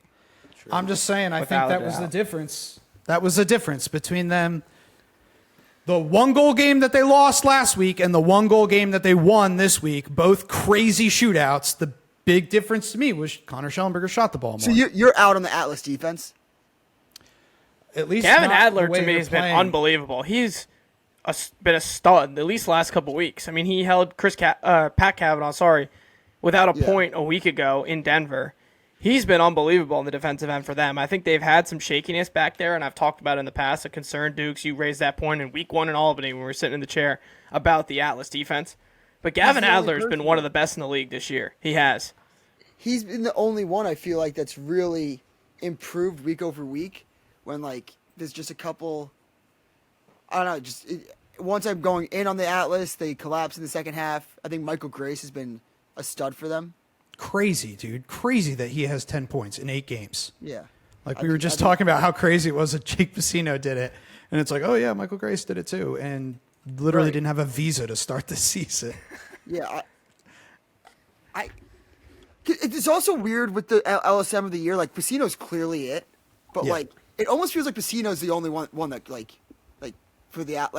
I'm just saying, I Without think a that was the doubt. difference. That was the difference between them. The 1 goal game that they lost last week and the 1 goal game that they won this week, both crazy shootouts. The big difference to me was Connor Schellenberger shot the ball more. So you're out on the Atlas defense. At least Kevin not the Adler way to me they're has been playing. unbelievable. He's been a stud at least the last couple weeks. I mean, he held Pat Cavanaugh, without a point a week ago in Denver. He's been unbelievable in the defensive end for them. I think they've had some shakiness back there, and I've talked about it in the past, a concern. Dukes, you raised that point in week 1 in Albany when we were sitting in the chair about the Atlas defense. But Gavin Adler's been one of the best in the league this year. He has. He's been the only one I feel like that's really improved week over week when, like, there's just a couple, I don't know, once I'm going in on the Atlas, they collapse in the second half. I think Michael Grace has been a stud for them. Crazy, dude. Crazy that he has 10 points in 8 games. Yeah. Like, we were just talking about how crazy it was that Jake Vecino did it. And it's like, oh, yeah, Michael Grace did it too. And literally didn't have a visa to start the season. Yeah. It's also weird with the LSM of the year. Like, Vecino's clearly it. But, like, it almost feels like Vecino's the only one that, like for the a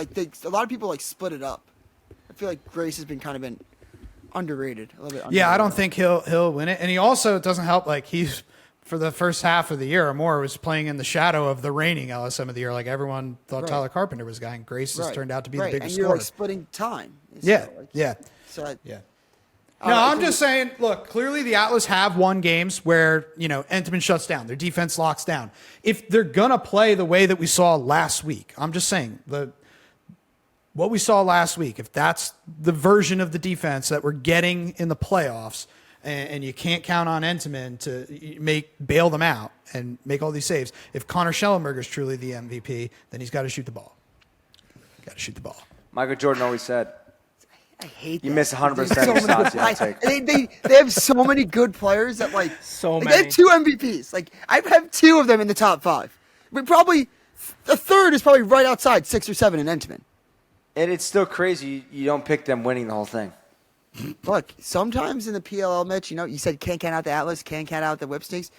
lot of people, like, split it up. I feel like Grace has been kind of been underrated. A little bit underrated. Yeah, I don't think he'll win it. And he also doesn't help, like, he's, for the first half of the year or more, was playing in the shadow of the reigning LSM of the year. Like, everyone thought Tyler Carpenter was the guy, and Grace has turned out to be the biggest and scorer. you're, like, splitting time. So No, I'm just saying, look, clearly the Atlas have won games where, Entenmann shuts down. Their defense locks down. If they're going to play the way that we saw last week, I'm just saying, what we saw last week, if that's the version of the defense that we're getting in the playoffs, and you can't count on Entenmann to bail them out and make all these saves, if Connor Schellenberger is truly the MVP, then he's got to shoot the ball. Michael Jordan always said, I hate you that. miss 100% of the shots you don't take. They have so many good players that, like, so they many. have 2 MVPs. Like, I have 2 of them in the top 5. But probably the third is probably right outside 6 or 7 in Entenmann. And it's still crazy you don't pick them winning the whole thing. Look, sometimes in the PLL, Mitch, you said can't count out the Atlas, can't count out the Whipsnakes.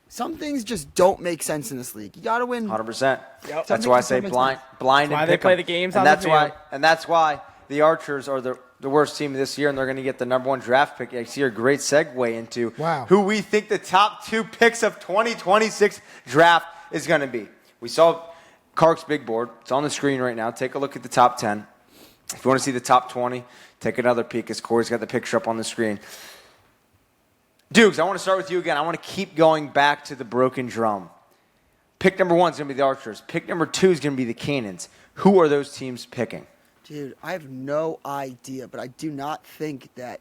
Some things just don't make sense in this league. You got to win. 100%. Yep. That's why I say blind and why pick they play 'em. the games and on that's the why, field. And that's why the Archers are the worst team this year, and they're going to get the number 1 draft pick. I see a great segue into who we think the top 2 picks of 2026 draft is going to be. We saw Kark's big board. It's on the screen right now. Take a look at the top 10. If you want to see the top 20, take another peek as Corey's got the picture up on the screen. Dukes, I want to start with you again. I want to keep going back to the broken drum. Pick number 1 is going to be the Archers. Pick number 2 is going to be the Cannons. Who are those teams picking? Dude, I have no idea, but I do not think that.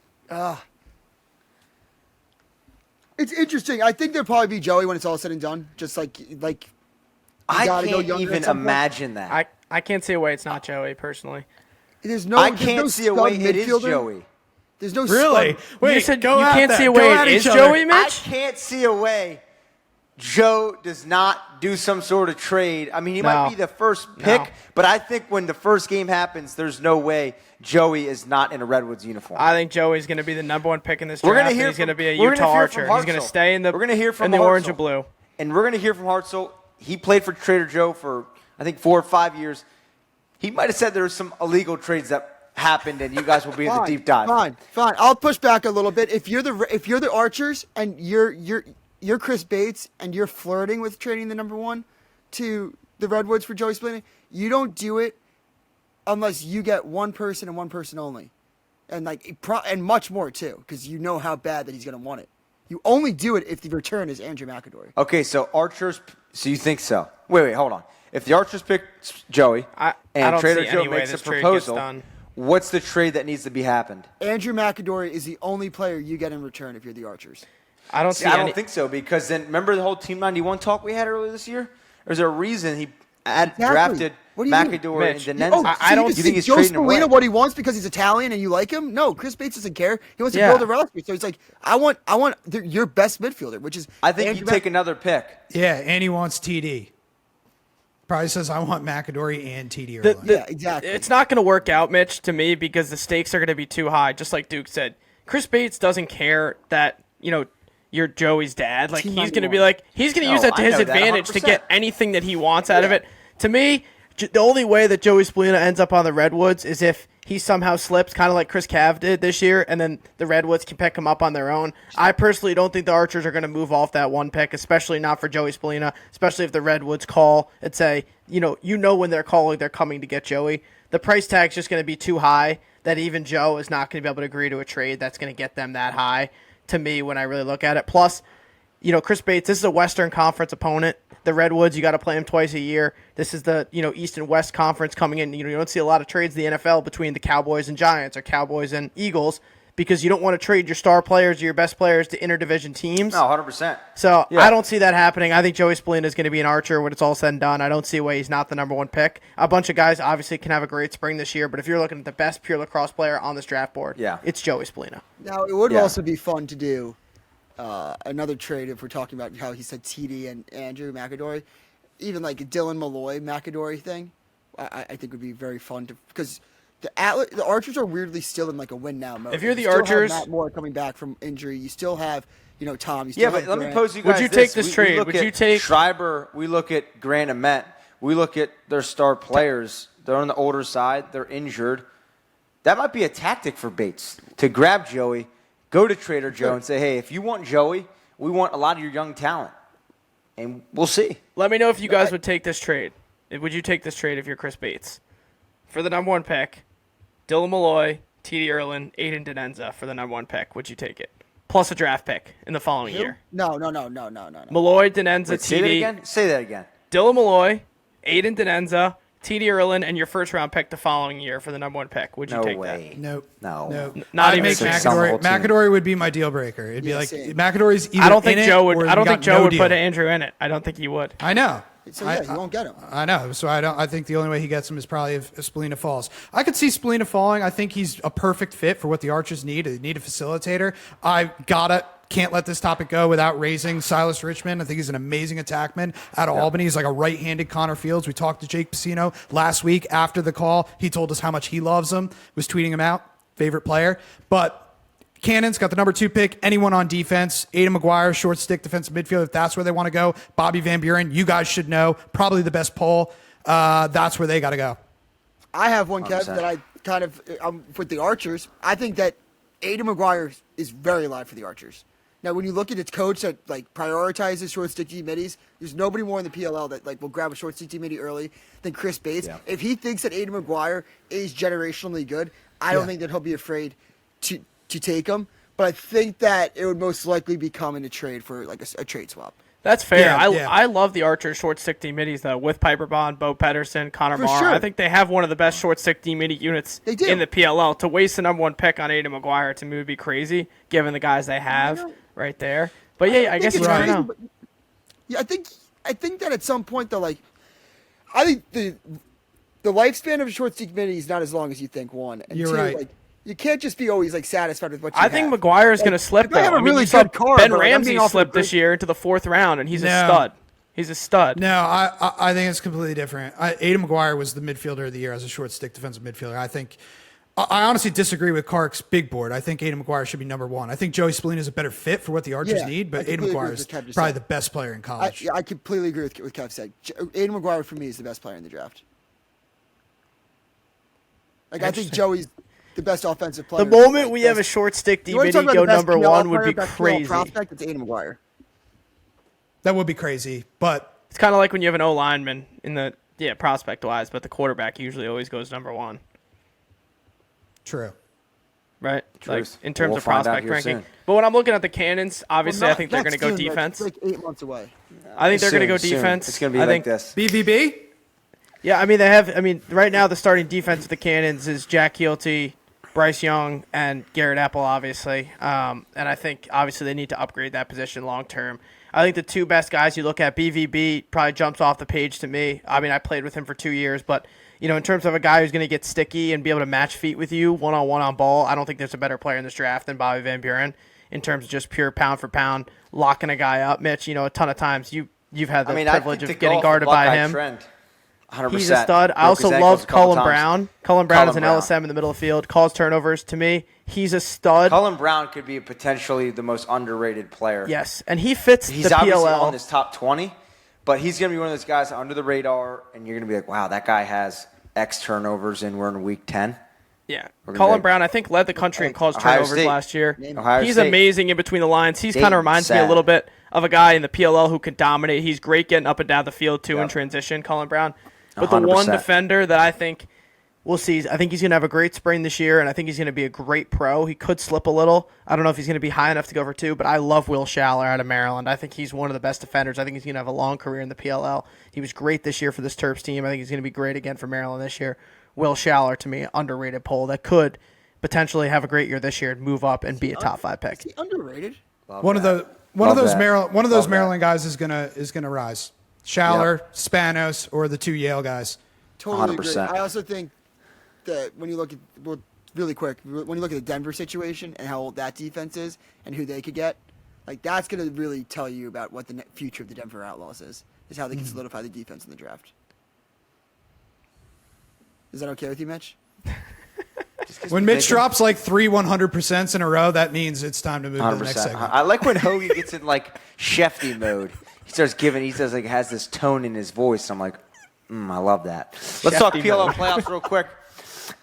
It's interesting. I think there'll probably be Joey when it's all said and done. Just like I can't even imagine that. I can't see a way it's not Joey, personally. I can't see a way it is Joey. There's no Really? stud. Wait, You said go you at can't that. see a Go way at it each is other. Joey, I Mitch? can't see a way Joe does not do some sort of trade. I mean, he might be the first pick, but I think when the first game happens, there's no way Joey is not in a Redwoods uniform. I think Joey's going to be the number 1 pick in this We're draft. gonna hear He's going to from- be a we're gonna Utah hear Archer. from He's going to Hartzell. stay in the We're gonna hear from orange Hartzell. and blue. And we're going to hear from Hartzell. He played for Trader Joe for, I think, 4 or 5 years. He might have said there were some illegal trades that happened, and you guys will be in the deep dive. Fine. I'll push back a little bit. If you're the Archers and you're Chris Bates and you're flirting with trading the number 1 to the Redwoods for Joey Spallina, you don't do it unless you get one person and one person only, and and much more too, because you know how bad that he's going to want it. You only do it if the return is Andrew McAdory. Okay, so Archers. So you think so? Wait, hold on. If the Archers pick Joey I and don't Trader see Joe any way makes a this trade gets proposal, done. what's the trade that needs to be happened? Andrew McAdory is the only player you get in return if you're the Archers. I don't see I any. don't think so, because then remember the whole Team 91 talk we had earlier this year? There's a reason he drafted What do you mean? McAdory and Mitch, Denenza. I don't you think he's Joe trading him away? Spallina what he wants because he's Italian and you like him? No, Chris Bates doesn't care. He wants to Yeah. build a roster. So he's like, I want your best midfielder, which is I think Andrew you take another pick. Yeah, and he wants TD. Probably says, I want McAdory and TD early. Yeah, exactly. It's not going to work out, Mitch, to me, because the stakes are going to be too high, just like Duke said. Chris Bates doesn't care that, you're Joey's dad. Like, he's going to be like, he's going to use that to I his know that advantage to 100%. get anything that he wants out of it. To me, the only way that Joey Spallina ends up on the Redwoods is if he somehow slips, kind of like Chris Cav did this year, and then the Redwoods can pick him up on their own. I personally don't think the Archers are going to move off that one pick, especially not for Joey Spallina, especially if the Redwoods call and say, when they're calling, they're coming to get Joey. The price tag's just going to be too high that even Joe is not going to be able to agree to a trade that's going to get them that high, to me, when I really look at it. Plus, Chris Bates, this is a Western Conference opponent. The Redwoods, you got to play them twice a year. This is the East and West Conference coming in. You don't see a lot of trades in the NFL between the Cowboys and Giants or Cowboys and Eagles because you don't want to trade your star players or your best players to interdivision teams. No, 100%. So I don't see that happening. I think Joey Spallina is going to be an Archer when it's all said and done. I don't see a way he's not the number one pick. A bunch of guys obviously can have a great spring this year, but if you're looking at the best pure lacrosse player on this draft board, it's Joey Spallina. Now, it would also be fun to do another trade if we're talking about how he said TD and Andrew McAdory. Even like a Dylan Malloy McAdory thing, I think would be very fun because the Archers are weirdly still in like a win now mode. If you're the you still Archers, have Matt Moore coming back from injury, you still have Tom. You still Yeah, have but let me Grant. pose you guys Would you this. take this We trade? look Would at you take Schreiber? We look at Grant and Met. We look at their star players. They're on the older side. They're injured. That might be a tactic for Bates to grab Joey, go to Trader Joe and say, hey, if you want Joey, we want a lot of your young talent. And we'll see. Let me know if you guys would take this trade. Would you take this trade if you're Chris Bates? For the number one pick, Dylan Malloy, T.D. Erlin, Aiden Denenza for the number one pick. Would you take it? Plus a draft pick in the following year. No. Malloy, Denenza, Wait, say that T.D. again? Say that again. Dylan Malloy, Aiden Denenza, T.D. Erlin, and your first round pick the following year for the number one pick. Would you No take way. Nope. No. Not I'd even make six. Sum the McAdory. whole team. McAdory would be my deal breaker. It'd be Yeah, like same. McAdory's either I don't think in Joe it would. or I don't we think got Joe no would deal. put Andrew in it. I don't think he would. I know. So yeah, you won't get him. I know. So I think the only way he gets him is probably if Spallina falls. I could see Spallina falling. I think he's a perfect fit for what the Archers need. They need a facilitator. Can't let this topic go without raising Silas Richmond. I think he's an amazing attackman out of Albany. He's like a right-handed Connor Fields. We talked to Jake Piscino last week after the call. He told us how much he loves him, was tweeting him out, favorite player. But Cannon's got the number 2 pick. Anyone on defense. Aiden McGuire, short stick defensive midfield, if that's where they want to go. Bobby Van Buren, you guys should know. Probably the best poll. That's where they got to go. I have one, Kev, 100%. that I kind of with the Archers. I think that Aiden McGuire is very live for the Archers. Now, when you look at its coach that like prioritizes short stick D middies, there's nobody more in the PLL that like will grab a short stick D midi early than Chris Bates. Yeah. If he thinks that Aiden McGuire is generationally good, I don't think that he'll be afraid to take him. But I think that it would most likely be coming to trade for like a trade swap. That's fair. Yeah. I love the Archer short stick D middies though, with Piper Bond, Bo Pedersen, Connor For Marr. sure. I think they have one of the best short stick D midi units They do. in the PLL. To waste the number one pick on Aiden McGuire to me would be crazy, given the guys they have right there. But yeah, I guess you it's never crazy, know. but- Yeah, I think that at some point though, like, I think the lifespan of a short stick midi is not as long as you think. One and You're two, right. like, you can't just be always like satisfied with what you I have. think McGuire is going to Like, slip if they though. have a I mean, really you saw good card, Ben but, like, I'm Ramsey being offered slipped a this great- year into the 4th round, and he's a No. stud. He's a stud. No, I think it's completely different. Aiden McGuire was the midfielder of the year as a short stick defensive midfielder. I honestly disagree with Kark's big board. I think Aiden McGuire should be number 1. I think Joey Spallina is a better fit for what the Archers Yeah, need, I but Aiden completely agree McGuire with is what Kev just probably said. the best player in college. I completely agree with what Kev said. Aiden McGuire for me is the best player in the draft. Like I think Joey's the best offensive player. The moment like, we best- have a short stick D You wanna midi talk about go the best number PLL 1 would player, be best PLL crazy. Prospect, it's Aiden McGuire. That would be crazy, but It's kind of like when you have an O lineman in the prospect wise, but the quarterback usually always goes number 1, true. right? Truth. Like in terms We'll of find out prospect here ranking. soon. But when I'm looking at the Cannons, obviously I think they're going to go That's defense. like 8 months away. I think they're going to go Soon. defense. It's going to be I like think, this. BVB? Yeah, I mean they have. I mean right now the starting defense of the Cannons is Jack Keelty, Bryce Young, and Garrett Apple, obviously. And I think obviously they need to upgrade that position long term. I think the 2 best guys you look at, BVB probably jumps off the page to me. I mean I played with him for 2 years, but in terms of a guy who's going to get sticky and be able to match feet with you one-on-one on ball, I don't think there's a better player in this draft than Bobby Van Buren in terms of just pure pound for pound locking a guy up. Mitch, a ton of times you've had the privilege of getting guarded by him. 100%. He's a stud. I also love Cullen Brown. Cullen Brown is an LSM in the middle of the field. Calls turnovers to me. He's a stud. Cullen Brown could be potentially the most underrated player. Yes, and he fits He's the obviously PLL. on this top 20, but he's going to be one of those guys under the radar, and you're going to be like, wow, that guy has X turnovers, and we're in week 10. Yeah, We're gonna Colin be- Brown, I think, led the country in caused Ohio turnovers State. last year. Ohio He's State. amazing in between the lines. He's kind Dayton, of reminds me a sad. little bit of a guy in the PLL who could dominate. He's great getting up and down the field, too, in Yep. transition, Colin Brown. But the one 100%. defender that I think we'll see, I think he's going to have a great spring this year, and I think he's going to be a great pro. He could slip a little. I don't know if he's going to be high enough to go for 2, but I love Will Schaller out of Maryland. I think he's one of the best defenders. I think he's going to have a long career in the PLL. He was great this year for this Terps team. I think he's going to be great again for Maryland this year. Will Schaller, to me, underrated pole that could potentially have a great year this year and move up and be a top 5 pick. Is he underrated? One of those Love that. Maryland guys is gonna rise. Schaller, Spanos, or the 2 Yale guys. Totally agree. 100%. I also think that when you look at really quick, when you look at the Denver situation and how old that defense is and who they could get, like that's going to really tell you about what the future of the Denver Outlaws is how they can solidify the defense in the draft. Is that okay with you, Mitch? When Mitch drops like 3 100% in a row, that means it's time to move to the next 100%. segment. I like when Hoagie gets in like Shefty mode. He says like has this tone in his voice. I'm like, I love that. Let's talk Shefty PLO mode. playoffs real quick.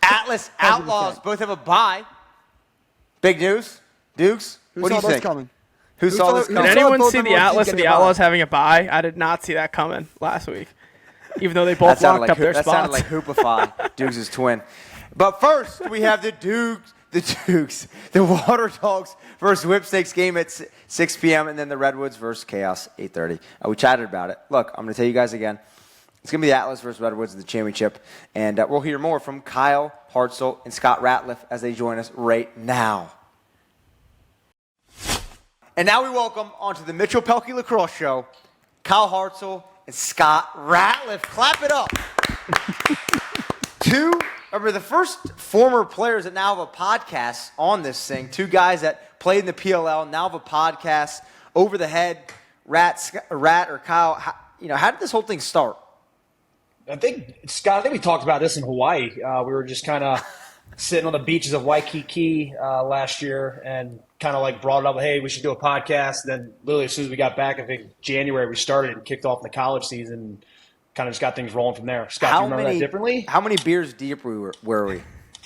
Atlas Outlaws both have a bye. Big news. Dukes, Who what do saw you this think? coming? Who saw this who Did coming? saw anyone both see number the one teams Atlas and the getting a bye? Outlaws having a bye? I did not see that coming last week, even though they both That sounded locked up their that sounded spots. like Hoopify, Dukes' twin. But first, we have the Dukes, the Water Dogs versus Whipsnakes game at 6 p.m. and then the Redwoods versus Chaos 8:30. We chatted about it. Look, I'm going to tell you guys again. It's going to be the Atlas versus Redwoods in the championship, and we'll hear more from Kyle Hartzell and Scott Ratliff as they join us right now. And now we welcome onto the Mitchell Pehlke Lacrosse Show, Kyle Hartzell and Scott Ratliff. Clap it up. The first former players that now have a podcast on this thing. 2 guys that played in the PLL now have a podcast. Over the Head, Rat or Kyle. How did this whole thing start? I think, Scott, we talked about this in Hawaii. We were just kind of sitting on the beaches of Waikiki last year and kind of like brought it up, hey, we should do a podcast. Then literally as soon as we got back, I think January, we started and kicked off the college season. Kind of just got things rolling from there. Scott, do you remember that differently? How many beers deep were we?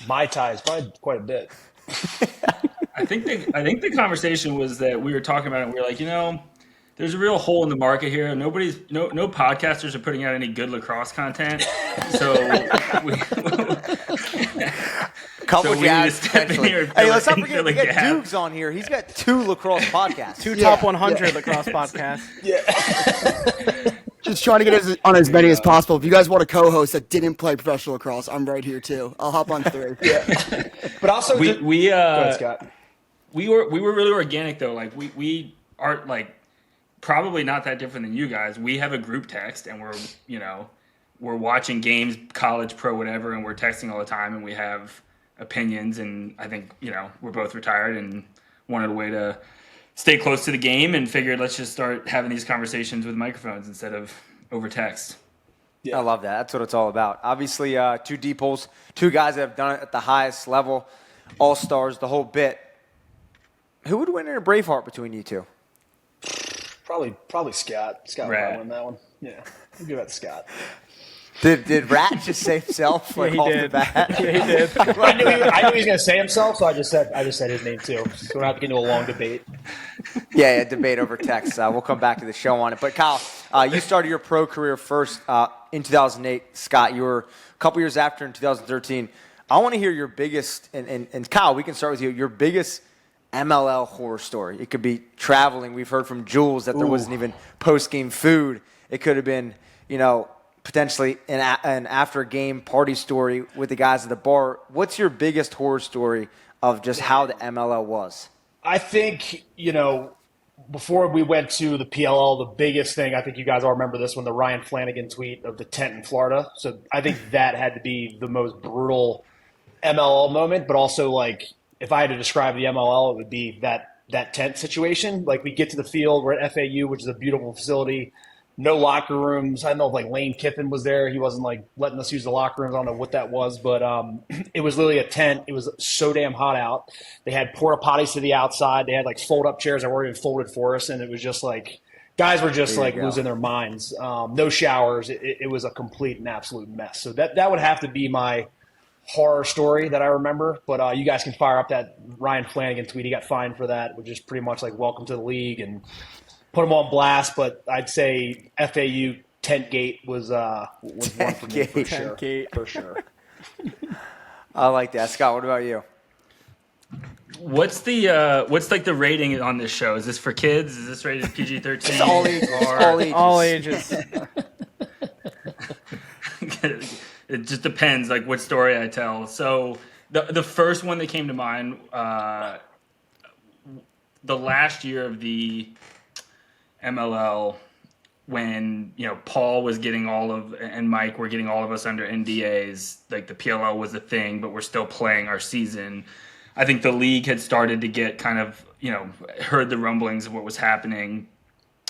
Mai Tais, probably quite a bit. I think the conversation was that we were talking about it. And we were like, there's a real hole in the market here. No podcasters are putting out any good lacrosse content. So Couple So we jabs. need to step in here and Hey, fill let's it- not forget fill we a got gap. Doogs on here. He's got 2 lacrosse podcasts. 2 top 100 lacrosse podcasts. Just trying to get on as many as possible. If you guys want a co-host that didn't play professional lacrosse, I'm right here too. I'll hop on 3. But also, we go ahead, Scott. we were really organic though. Like we are like probably not that different than you guys. We have a group text and we're watching games, college, pro, whatever, and we're texting all the time and we have opinions. And I think we're both retired and wanted a way to stay close to the game and figured let's just start having these conversations with microphones instead of over text. I love that. That's what it's all about. Obviously, 2 deep holes, 2 guys that have done it at the highest level, all-stars, the whole bit. Who would win in a Braveheart between you 2? Probably Scott. Scott would Rat. probably win that one. Yeah, we'll give that to Scott. Did Rat just say himself Yeah, he off did. the bat? Yeah, he did. I knew he was going to say himself, so I just said his name too. So we're not getting into a long debate. Yeah, debate over text. We'll come back to the show on it. But Kyle, you started your pro career first in 2008. Scott, you were a couple years after in 2013. I want to hear your biggest, and Kyle, we can start with you, your biggest MLL horror story. It could be traveling. We've heard from Jules that there wasn't even post-game food. It could have been, potentially an after-game party story with the guys at the bar. What's your biggest horror story of just how the MLL was? I think, before we went to the PLL, the biggest thing, I think you guys all remember this one, the Ryan Flanagan tweet of the tent in Florida. So I think that had to be the most brutal MLL moment, but also like if I had to describe the MLL, it would be that tent situation. Like we get to the field, we're at FAU, which is a beautiful facility. No locker rooms. I don't know if like Lane Kiffin was there. He wasn't like letting us use the locker rooms. I don't know what that was, but it was literally a tent. It was so damn hot out. They had porta potties to the outside. They had like fold up chairs that weren't even folded for us, and it was just like guys were just like losing their minds. No showers. It was a complete and absolute mess. So that would have to be my horror story that I remember, but you guys can fire up that Ryan Flanagan tweet. He got fined for that, which is pretty much like welcome to the league and put him on blast. But I'd say FAU tent gate was one for me for sure. For sure. I like that. Scott, what about you? What's like the rating on this show? Is this for kids? Is this rated PG-13? It's all ages. All ages. It just depends, like what story I tell. So the first one that came to mind, the last year of the MLL, when Paul was getting and Mike were getting all of us under NDAs. Like the PLL was a thing, but we're still playing our season. I think the league had started to get kind of, heard the rumblings of what was happening.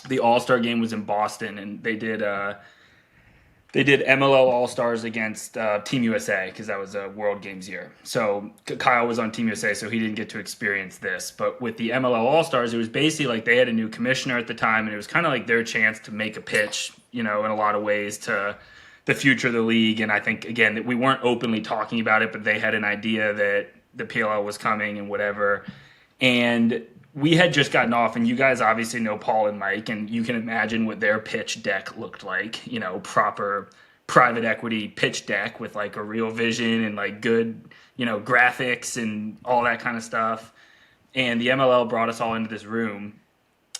The All-Star game was in Boston, and they did MLL All-Stars against Team USA because that was a World Games year. So Kyle was on Team USA, so he didn't get to experience this. But with the MLL All-Stars, it was basically like they had a new commissioner at the time, and it was kind of like their chance to make a pitch, in a lot of ways to the future of the league. And I think, again, that we weren't openly talking about it, but they had an idea that the PLL was coming and whatever. And we had just gotten off, and you guys obviously know Paul and Mike, and you can imagine what their pitch deck looked like, proper private equity pitch deck with like a real vision and like good, graphics and all that kind of stuff. And the MLL brought us all into this room,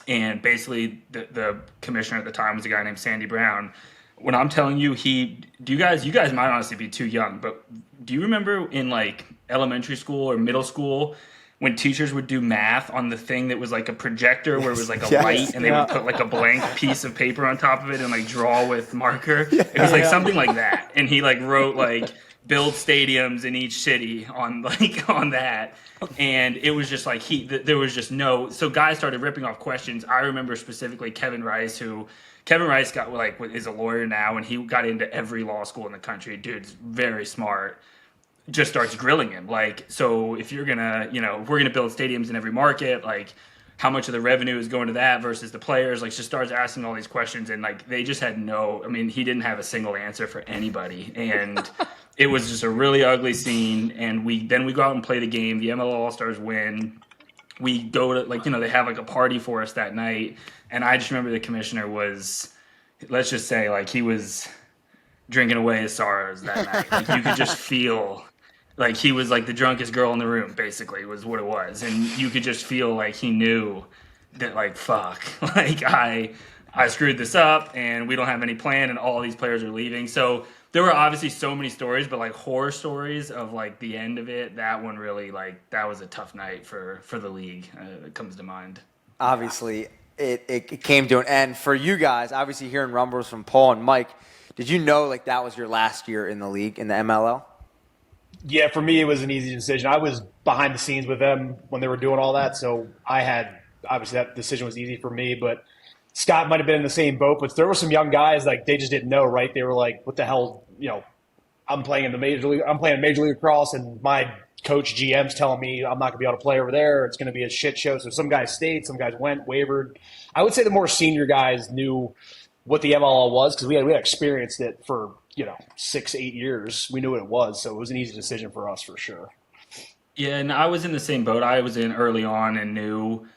and basically the commissioner at the time was a guy named Sandy Brown. When I'm telling you, you guys might honestly be too young, but do you remember in like elementary school or middle school when teachers would do math on the thing that was like a projector where it was like a light and they would put like a blank piece of paper on top of it and like draw with marker? It was like something like that. And he like wrote like build stadiums in each city on that. And it was just like there was just so guys started ripping off questions. I remember specifically Kevin Rice got is a lawyer now, and he got into every law school in the country. Dude's very smart. Just starts grilling him. Like, so if you're gonna, if we're gonna build stadiums in every market, like how much of the revenue is going to that versus the players? Like, just starts asking all these questions, and like they just had he didn't have a single answer for anybody, and it was just a really ugly scene. And we go out and play the game. The MLL All-Stars win. We go to they have like a party for us that night, and I just remember the commissioner was, let's just say, like he was drinking away his sorrows that night. Like you could just feel like he was like the drunkest girl in the room, basically, was what it was. And you could just feel like he knew that, like, fuck, like I screwed this up and we don't have any plan and all these players are leaving. So there were obviously so many stories, but like horror stories of like the end of it, that one really, like, that was a tough night for the league. It comes to mind. Obviously, it came to an end for you guys. Obviously, hearing rumbles from Paul and Mike, did you know like that was your last year in the league, in the MLL? Yeah, for me, it was an easy decision. I was behind the scenes with them when they were doing all that, so obviously that decision was easy for me, but Scott might have been in the same boat, but there were some young guys, like, they just didn't know, right? They were like, what the hell, I'm playing Major League Lacrosse, and my coach GM's telling me I'm not going to be able to play over there. It's going to be a shit show. So some guys stayed, some guys went, wavered. I would say the more senior guys knew what the MLL was because we had experienced it for 6-8 years. We knew what it was, so it was an easy decision for us for sure. Yeah, and I was in the same boat. I was in early on and knew.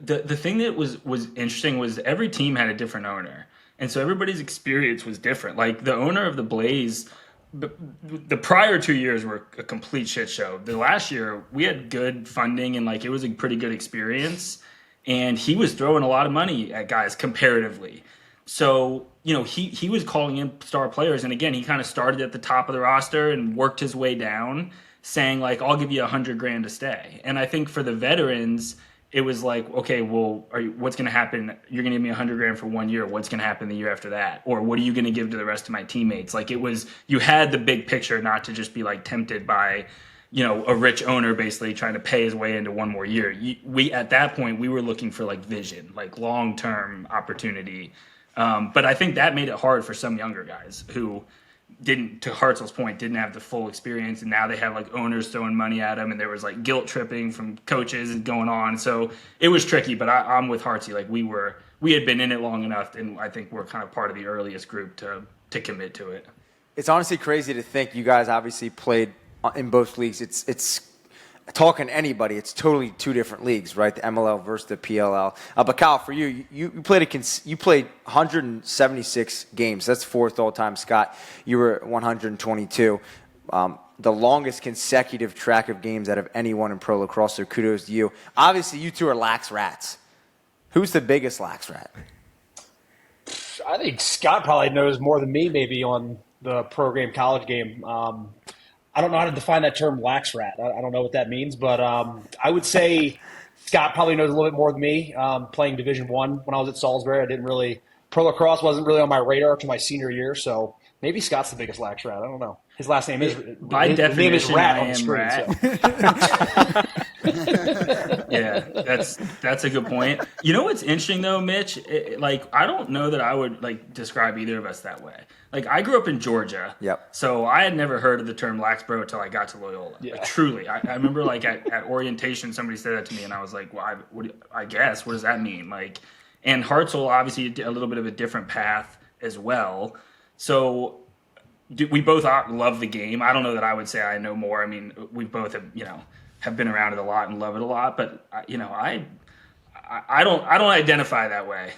The thing that was interesting was every team had a different owner, and so everybody's experience was different. Like the owner of the Blaze, the prior 2 years were a complete shit show. The last year we had good funding and like it was a pretty good experience, and he was throwing a lot of money at guys comparatively. So, he was calling in star players. And again, he kind of started at the top of the roster and worked his way down saying like, I'll give you $100,000 to stay. And I think for the veterans, it was like, okay, well, what's going to happen? You're going to give me $100,000 for 1 year. What's going to happen the year after that? Or what are you going to give to the rest of my teammates? Like it was, you had the big picture, not to just be like tempted by, a rich owner basically trying to pay his way into one more year. We, at that point, we were looking for like vision, like long-term opportunity. But I think that made it hard for some younger guys who didn't, to Hartzell's point, didn't have the full experience, and now they have like owners throwing money at them, and there was like guilt tripping from coaches going on. So it was tricky. But I'm with Hartzell. Like we had been in it long enough, and I think we're kind of part of the earliest group to commit to it. It's honestly crazy to think you guys obviously played in both leagues. It's talking to anybody. It's totally two different leagues, right? The MLL versus the PLL. But Kyle, for you played 176 games. That's fourth all time. Scott, you were at 122. The longest consecutive track of games out of anyone in pro lacrosse. So kudos to you. Obviously, you two are lax rats. Who's the biggest lax rat? I think Scott probably knows more than me, maybe on the program college game. I don't know how to define that term, lax rat. I don't know what that means, but I would say Scott probably knows a little bit more than me. Playing Division I when I was at Salisbury, pro lacrosse wasn't really on my radar until my senior year, so maybe Scott's the biggest lax rat. I don't know. His last name is by his definition. Name is Rat I on the am screen. Rat. So. Yeah, that's a good point. You know what's interesting though, Mitch? I don't know that I would describe either of us that way. I grew up in Georgia. Yep. So I had never heard of the term lax bro until I got to Loyola. Yeah. Truly, I remember at orientation somebody said that to me, and I was like, well, I guess what does that mean? And Hartzell obviously a little bit of a different path as well. So we both love the game. I don't know that I would say I know more. I mean, we both have been around it a lot and love it a lot. But I don't identify that way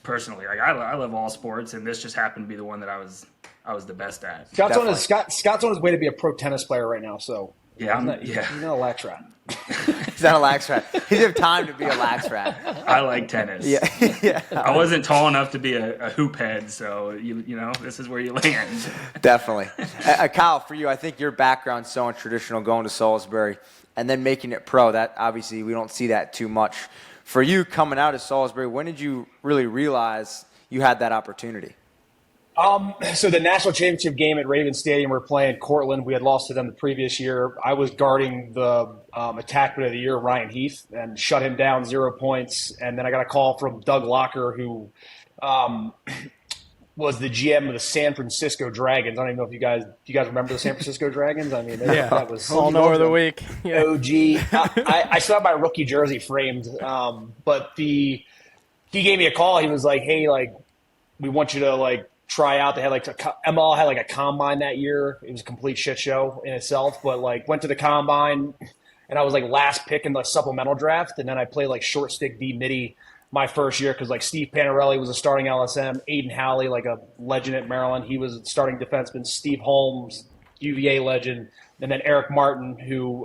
personally. I love all sports, and this just happened to be the one that I was the best at. Scott's on his way to be a pro tennis player right now. So Yeah, he's not a lax rat. He's not a lax rat. He doesn't have time to be a lax rat. I like tennis. Yeah. Yeah. I wasn't tall enough to be a hoop head, so this is where you land. Definitely. Kyle, for you, I think your background's so untraditional, going to Salisbury and then making it pro. That obviously we don't see that too much. For you, coming out of Salisbury, when did you really realize you had that opportunity? So the national championship game at Raven Stadium, we're playing Cortland. We had lost to them the previous year. I was guarding the attackman of the year, Ryan Heath, and shut him down 0 points. And then I got a call from Doug Locker, who was the GM of the San Francisco Dragons. I don't even know if you guys remember the San Francisco Dragons. I mean, that was all know of the week. Yeah. OG. I still have my rookie jersey framed, but he gave me a call. He was like, "Hey, we want you to try out." They had ML had a combine that year. It was a complete shit show in itself, but went to the combine, and I was last pick in the supplemental draft, and then I played short stick D midi my first year because Steve Panarelli was a starting LSM, Aiden Howley, a legend at Maryland, he was a starting defenseman, Steve Holmes, UVA legend, and then Eric Martin, who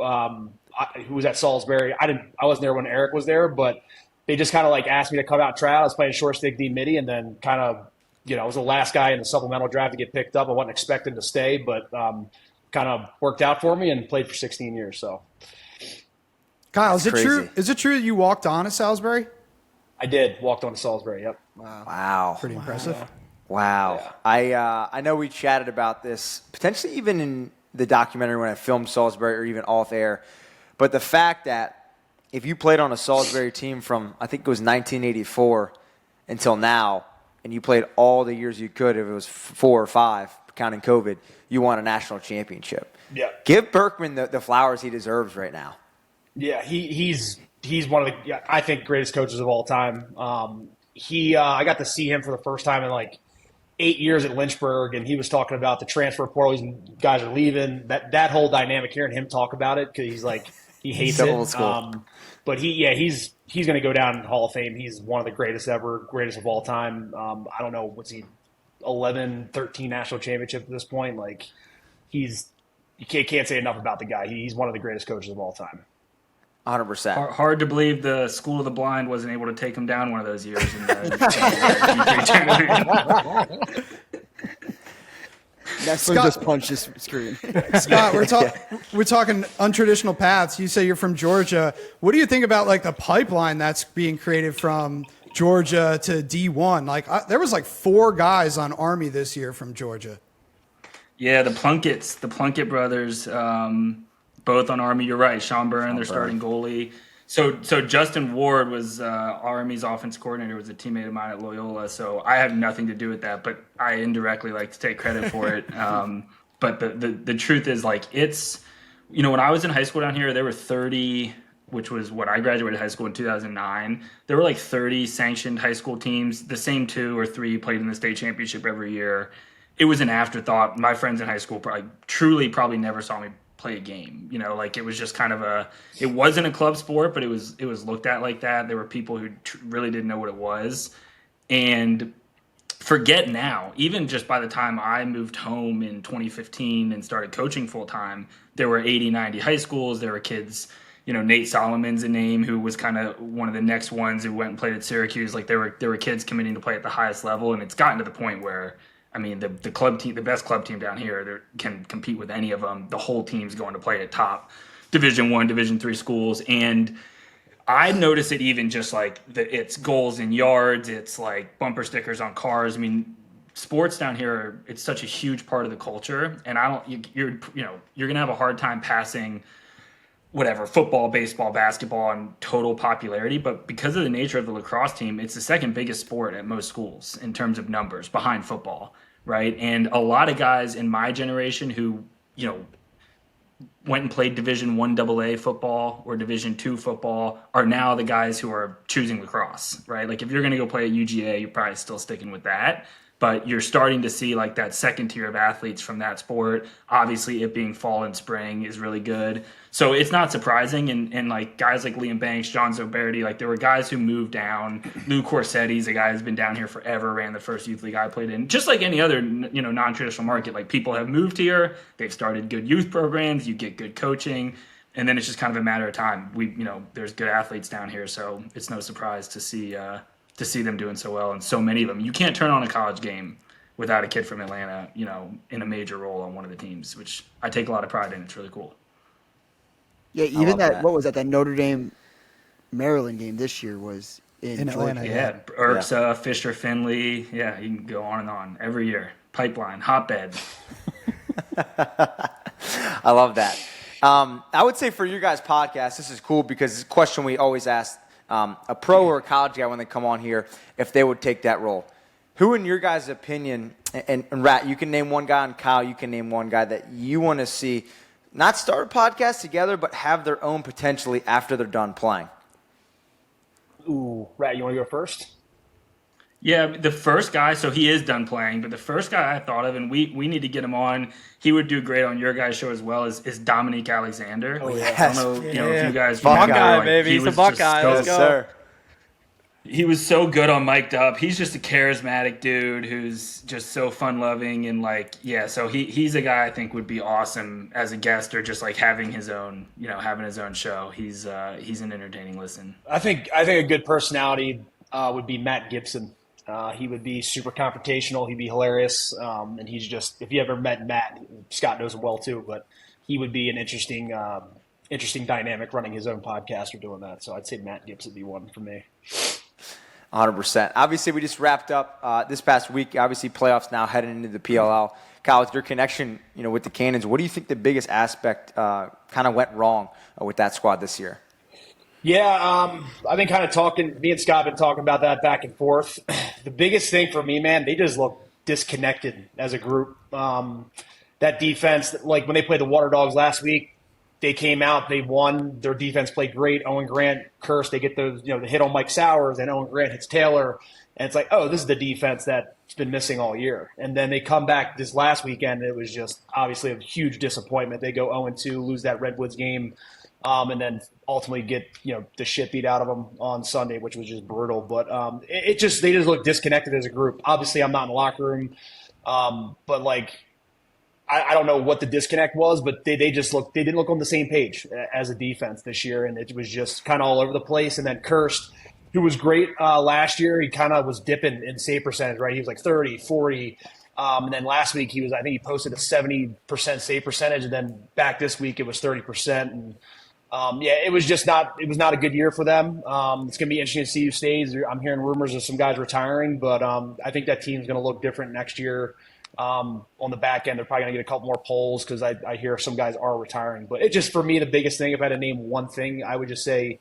was at Salisbury. I wasn't there when Eric was there, but they just kind of asked me to come out and try out. I was playing short stick D midi, and then kind of I was the last guy in the supplemental draft to get picked up. I wasn't expecting to stay, but kind of worked out for me and played for 16 years. So, Kyle, That's is it crazy. true? Is it true that you walked on to Salisbury? I did. Walked on to Salisbury, yep. Wow. Pretty impressive. Wow. Yeah. I know we chatted about this, potentially even in the documentary when I filmed Salisbury or even off air, but the fact that if you played on a Salisbury team from, I think it was 1984 until now, and you played all the years you could, if it was 4 or 5, counting COVID, you won a national championship. Yeah. Give Berkman the flowers he deserves right now. Yeah, he's one of the, I think, greatest coaches of all time. I got to see him for the first time in 8 years at Lynchburg, and he was talking about the transfer portal. These guys are leaving. That whole dynamic, hearing him talk about it, because he hates So it. old school. But he's going to go down in the Hall of Fame. He's one of the greatest ever, greatest of all time. I don't know, what's he, 11, 13 national championships at this point. You can't say enough about the guy. He's one of the greatest coaches of all time. 100%. Hard to believe the School of the Blind wasn't able to take him down one of those years in the Next Scott- one just punched his screen. Scott, we're talking untraditional paths. You say you're from Georgia. What do you think about the pipeline that's being created from Georgia to D1? There was 4 guys on Army this year from Georgia. Yeah, the Plunkett brothers, both on Army. You're right. Sean Byrne, their starting goalie. So Justin Ward was Army's offense coordinator, was a teammate of mine at Loyola. So I have nothing to do with that, but I indirectly like to take credit for it. But the truth is, it's, when I was in high school down here, there were 30, which was what I graduated high school in 2009. There were 30 sanctioned high school teams. The same 2 or 3 played in the state championship every year. It was an afterthought. My friends in high school probably never saw me play a game. Like it was just kind of it wasn't a club sport, but it was looked at like that. There were people who really didn't know what it was. And forget now, even just by the time I moved home in 2015 and started coaching full time, there were 80, 90 high schools. There were kids, Nate Solomon's a name who was kind of one of the next ones who went and played at Syracuse. Like there were kids committing to play at the highest level. And it's gotten to the point where, I mean, the club team, the best club team down here, can compete with any of them. The whole team's going to play at top Division I, Division III schools. And I notice it even just like it's goals and yards. It's like bumper stickers on cars. I mean, sports down here, it's such a huge part of the culture. And you're going to have a hard time passing whatever, football, baseball, basketball, and total popularity. But because of the nature of the lacrosse team, it's the second biggest sport at most schools in terms of numbers behind football, right? And a lot of guys in my generation who, went and played Division I AA football or Division II football are now the guys who are choosing lacrosse, right? Like if you're going to go play at UGA, you're probably still sticking with that. But you're starting to see like that second tier of athletes from that sport. Obviously, it being fall and spring is really good. So it's not surprising. And like guys like Liam Banks, John Zoberti, like there were guys who moved down. Lou Corsetti's a guy who's been down here forever, ran the first youth league I played in. Just like any other, non-traditional market, like people have moved here. They've started good youth programs. You get good coaching. And then it's just kind of a matter of time. There's good athletes down here. So it's no surprise to see them doing so well, and so many of them. You can't turn on a college game without a kid from Atlanta, in a major role on one of the teams, which I take a lot of pride in. It's really cool. Yeah, even that. What was that Notre Dame Maryland game this year was in Atlanta. Yeah, Ursa, Fisher, Finley. Yeah, you can go on and on every year. Pipeline, hotbed. I love that. I would say for your guys' podcast, this is cool because it's a question we always ask a pro or a college guy when they come on here if they would take that role. Who, in your guys' opinion, and Rat, you can name one guy, and Kyle, you can name one guy that you want to see not start a podcast together, but have their own potentially after they're done playing? Ooh, Rat, you want to go first? Yeah, the first guy, so he is done playing, but the first guy I thought of, and we need to get him on, he would do great on your guys' show as well, is Dominique Alexander. Oh, yes. I don't know, if you guys Buckeye, remember. Like, baby. He's a Buckeye. Let's go. Sir. He was so good on Mic'd Up. He's just a charismatic dude who's just so fun-loving and so he's a guy I think would be awesome as a guest or just like having his own show. He's an entertaining listen. I think a good personality would be Matt Gibson. He would be super confrontational. He'd be hilarious. And he's just, if you ever met Matt, Scott knows him well too, but he would be an interesting dynamic running his own podcast or doing that. So I'd say Matt Gibson would be one for me. 100%. Obviously, we just wrapped up this past week. Obviously, playoffs now heading into the PLL. Kyle, with your connection, with the Cannons, what do you think the biggest aspect kind of went wrong with that squad this year? Yeah, I've been kind of talking. Me and Scott have been talking about that back and forth. The biggest thing for me, man, they just look disconnected as a group. That defense, like when they played the Water Dogs last week, they came out, they won. Their defense played great. Owen Grant, Kirst, they get the hit on Mike Sowers, and Owen Grant hits Taylor. And it's like, oh, this is the defense that's been missing all year. And then they come back this last weekend. It was just obviously a huge disappointment. They go 0-2, lose that Redwoods game, and then ultimately get the shit beat out of them on Sunday, which was just brutal. But they just look disconnected as a group. Obviously, I'm not in the locker room, but like, I don't know what the disconnect was, but they didn't look on the same page as a defense this year, and it was just kind of all over the place. And then Kirst, who was great last year, he kind of was dipping in save percentage, right? He was like 30, 40. And then last week I think he posted a 70% save percentage, and then back this week it was 30%. And it was not a good year for them. It's going to be interesting to see who stays. I'm hearing rumors of some guys retiring, but I think that team's going to look different next year. On the back end, they're probably going to get a couple more polls because I hear some guys are retiring. But it just, for me, the biggest thing, if I had to name one thing, I would just say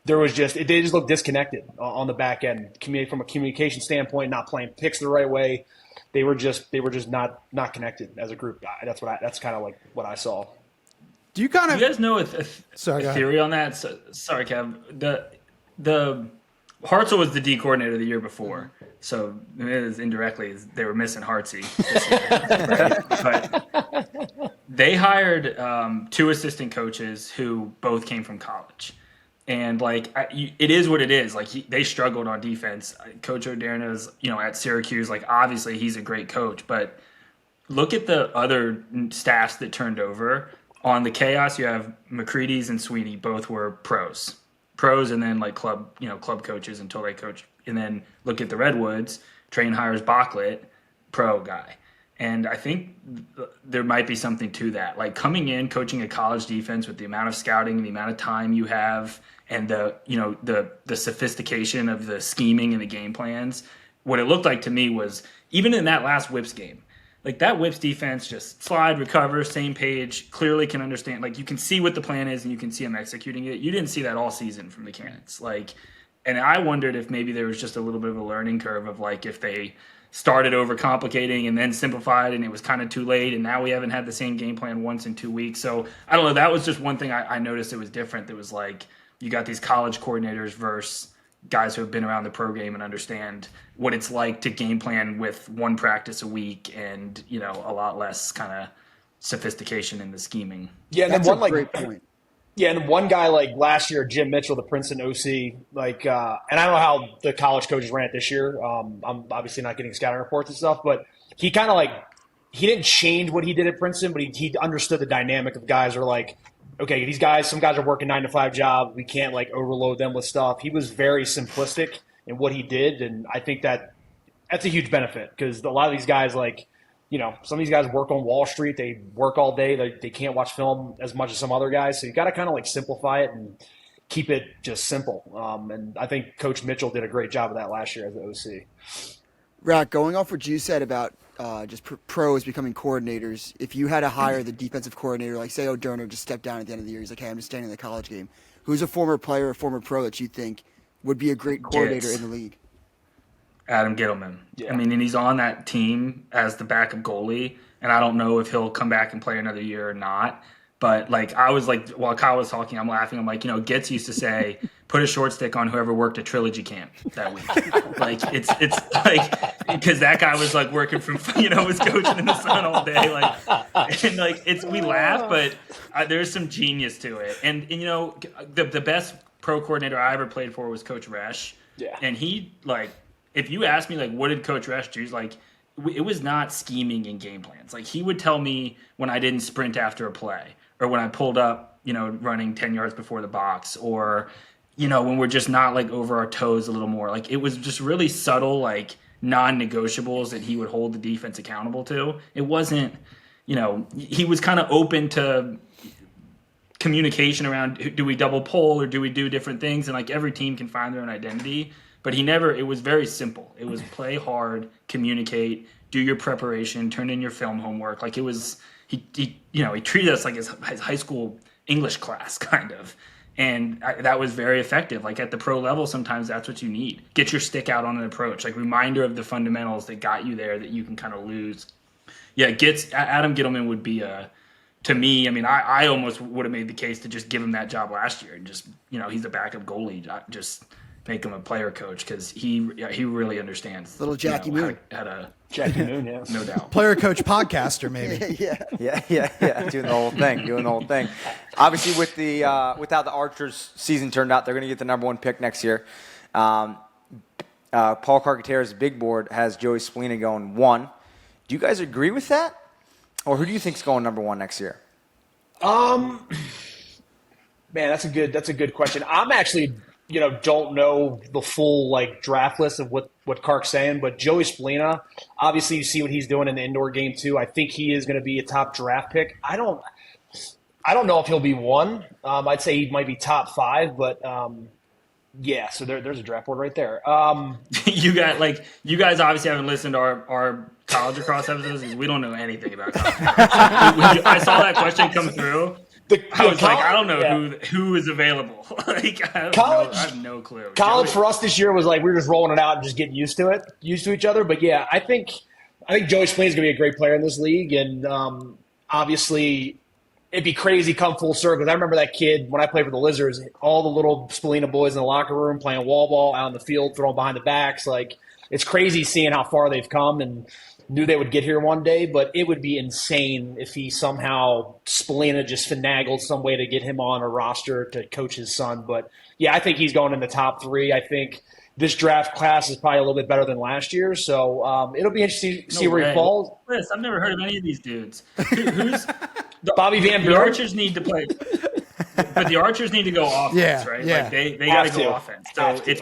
they just look disconnected on the back end. From a communication standpoint, not playing picks the right way. They were just not connected as a group. That's kind of like what I saw. Do you kind of? Do you guys know a theory on that? Sorry, Kev. The Hartzell was the D coordinator the year before, so it is indirectly they were missing Hartzell this year, right? But they hired 2 assistant coaches who both came from college. And like it is what it is. Like they struggled on defense. Coach O'Darna's, at Syracuse. Like obviously he's a great coach, but look at the other staffs that turned over. On the Chaos, you have McCready's and Sweeney. Both were pros, and then like club coaches until they coached. And then look at the Redwoods. Train hires Bachlet, pro guy. And I think there might be something to that. Like coming in, coaching a college defense with the amount of scouting, the amount of time you have, and the sophistication of the scheming and the game plans. What it looked like to me was even in that last Whips game, like that Whips defense just slide, recover, same page, clearly can understand. Like you can see what the plan is and you can see them executing it. You didn't see that all season from the Cannons. And I wondered if maybe there was just a little bit of a learning curve of like if they started overcomplicating and then simplified and it was kind of too late and now we haven't had the same game plan once in 2 weeks. So I don't know. That was just one thing I noticed it was different. That was like you got these college coordinators versus guys who have been around the pro game and understand what it's like to game plan with one practice a week and, a lot less kind of sophistication in the scheming. Yeah, and That's then one a great point. Yeah, and one guy like last year, Jim Mitchell, the Princeton OC, and I don't know how the college coaches ran it this year. I'm obviously not getting scouting reports and stuff, but he kind of he didn't change what he did at Princeton, but he understood the dynamic of guys are like, okay, these guys, some guys are working 9-to-5 jobs. We can't overload them with stuff. He was very simplistic in what he did, and I think that's a huge benefit because a lot of these guys some of these guys work on Wall Street. They work all day. They can't watch film as much as some other guys. So you got to kind of simplify it and keep it just simple. And I think Coach Mitchell did a great job of that last year as the OC. Rat, going off what you said about just pros becoming coordinators, if you had to hire the defensive coordinator, like say O'Darner just stepped down at the end of the year, he's like, hey, I'm just staying in the college game. Who's a former player or former pro that you think would be a great coordinator in the league? Adam Gittleman. Yeah. I mean, and he's on that team as the backup goalie, and I don't know if he'll come back and play another year or not. But I was while Kyle was talking, I'm laughing. I'm like, Gitz used to say, put a short stick on whoever worked at Trilogy Camp that week. It's because that guy was working from, was coaching in the sun all day. We laugh, but there's some genius to it. And the best pro coordinator I ever played for was Coach Resch. Yeah. And he if you ask me what did Coach Resch do, it was not scheming in game plans. He would tell me when I didn't sprint after a play or when I pulled up, running 10 yards before the box or, when we're just not over our toes a little more. It was just really subtle, non-negotiables that he would hold the defense accountable to. It wasn't, he was kind of open to communication around do we double pull or do we do different things? And every team can find their own identity. But it was very simple. It was play hard, communicate, do your preparation, turn in your film homework. He treated us like his high school English class, kind of. And that was very effective. At the pro level, sometimes that's what you need. Get your stick out on an approach. Reminder of the fundamentals that got you there that you can kind of lose. Yeah, Adam Gittleman would be to me, I almost would have made the case to just give him that job last year. And just, he's a backup goalie. Just make him a player coach because he really understands. Little Jackie Moon. Jackie Moon, yeah. No doubt. Player coach podcaster, maybe. Yeah. Doing the whole thing. Obviously, with how the Archers season turned out, they're going to get the number 1 pick next year. Paul Carcaterra's big board has Joey Spallina going 1. Do you guys agree with that? Or who do you think's going number 1 next year? Man, that's a good question. I'm actually don't know the full draft list of what Kark's saying, but Joey Spallina, obviously you see what he's doing in the indoor game too. I think he is going to be a top draft pick. I don't know if he'll be 1. I'd say he might be top 5, but yeah. So there's a draft board right there. You guys obviously haven't listened to our college lacrosse episodes because we don't know anything about college. I saw that question come through. I don't know who is available. I have no clue. College for us this year was we were just rolling it out and just getting used to each other. But yeah, I think Joey Spallina is going to be a great player in this league, and obviously it'd be crazy come full circle. I remember that kid when I played for the Lizards, all the little Spallina boys in the locker room playing wall ball out in the field, throwing behind the backs. It's crazy seeing how far they've come, and knew they would get here one day, but it would be insane if he somehow Spallina just finagled some way to get him on a roster to coach his son. But yeah, I think he's going in the top 3. I think this draft class is probably a little bit better than last year, so it'll be interesting to see where he falls. Chris, I've never heard of any of these dudes. Who's Bobby Van the Buren? Archers need to play, but the Archers need to go offense, right? Yeah. Like they got to Have go to. offense. So Have to.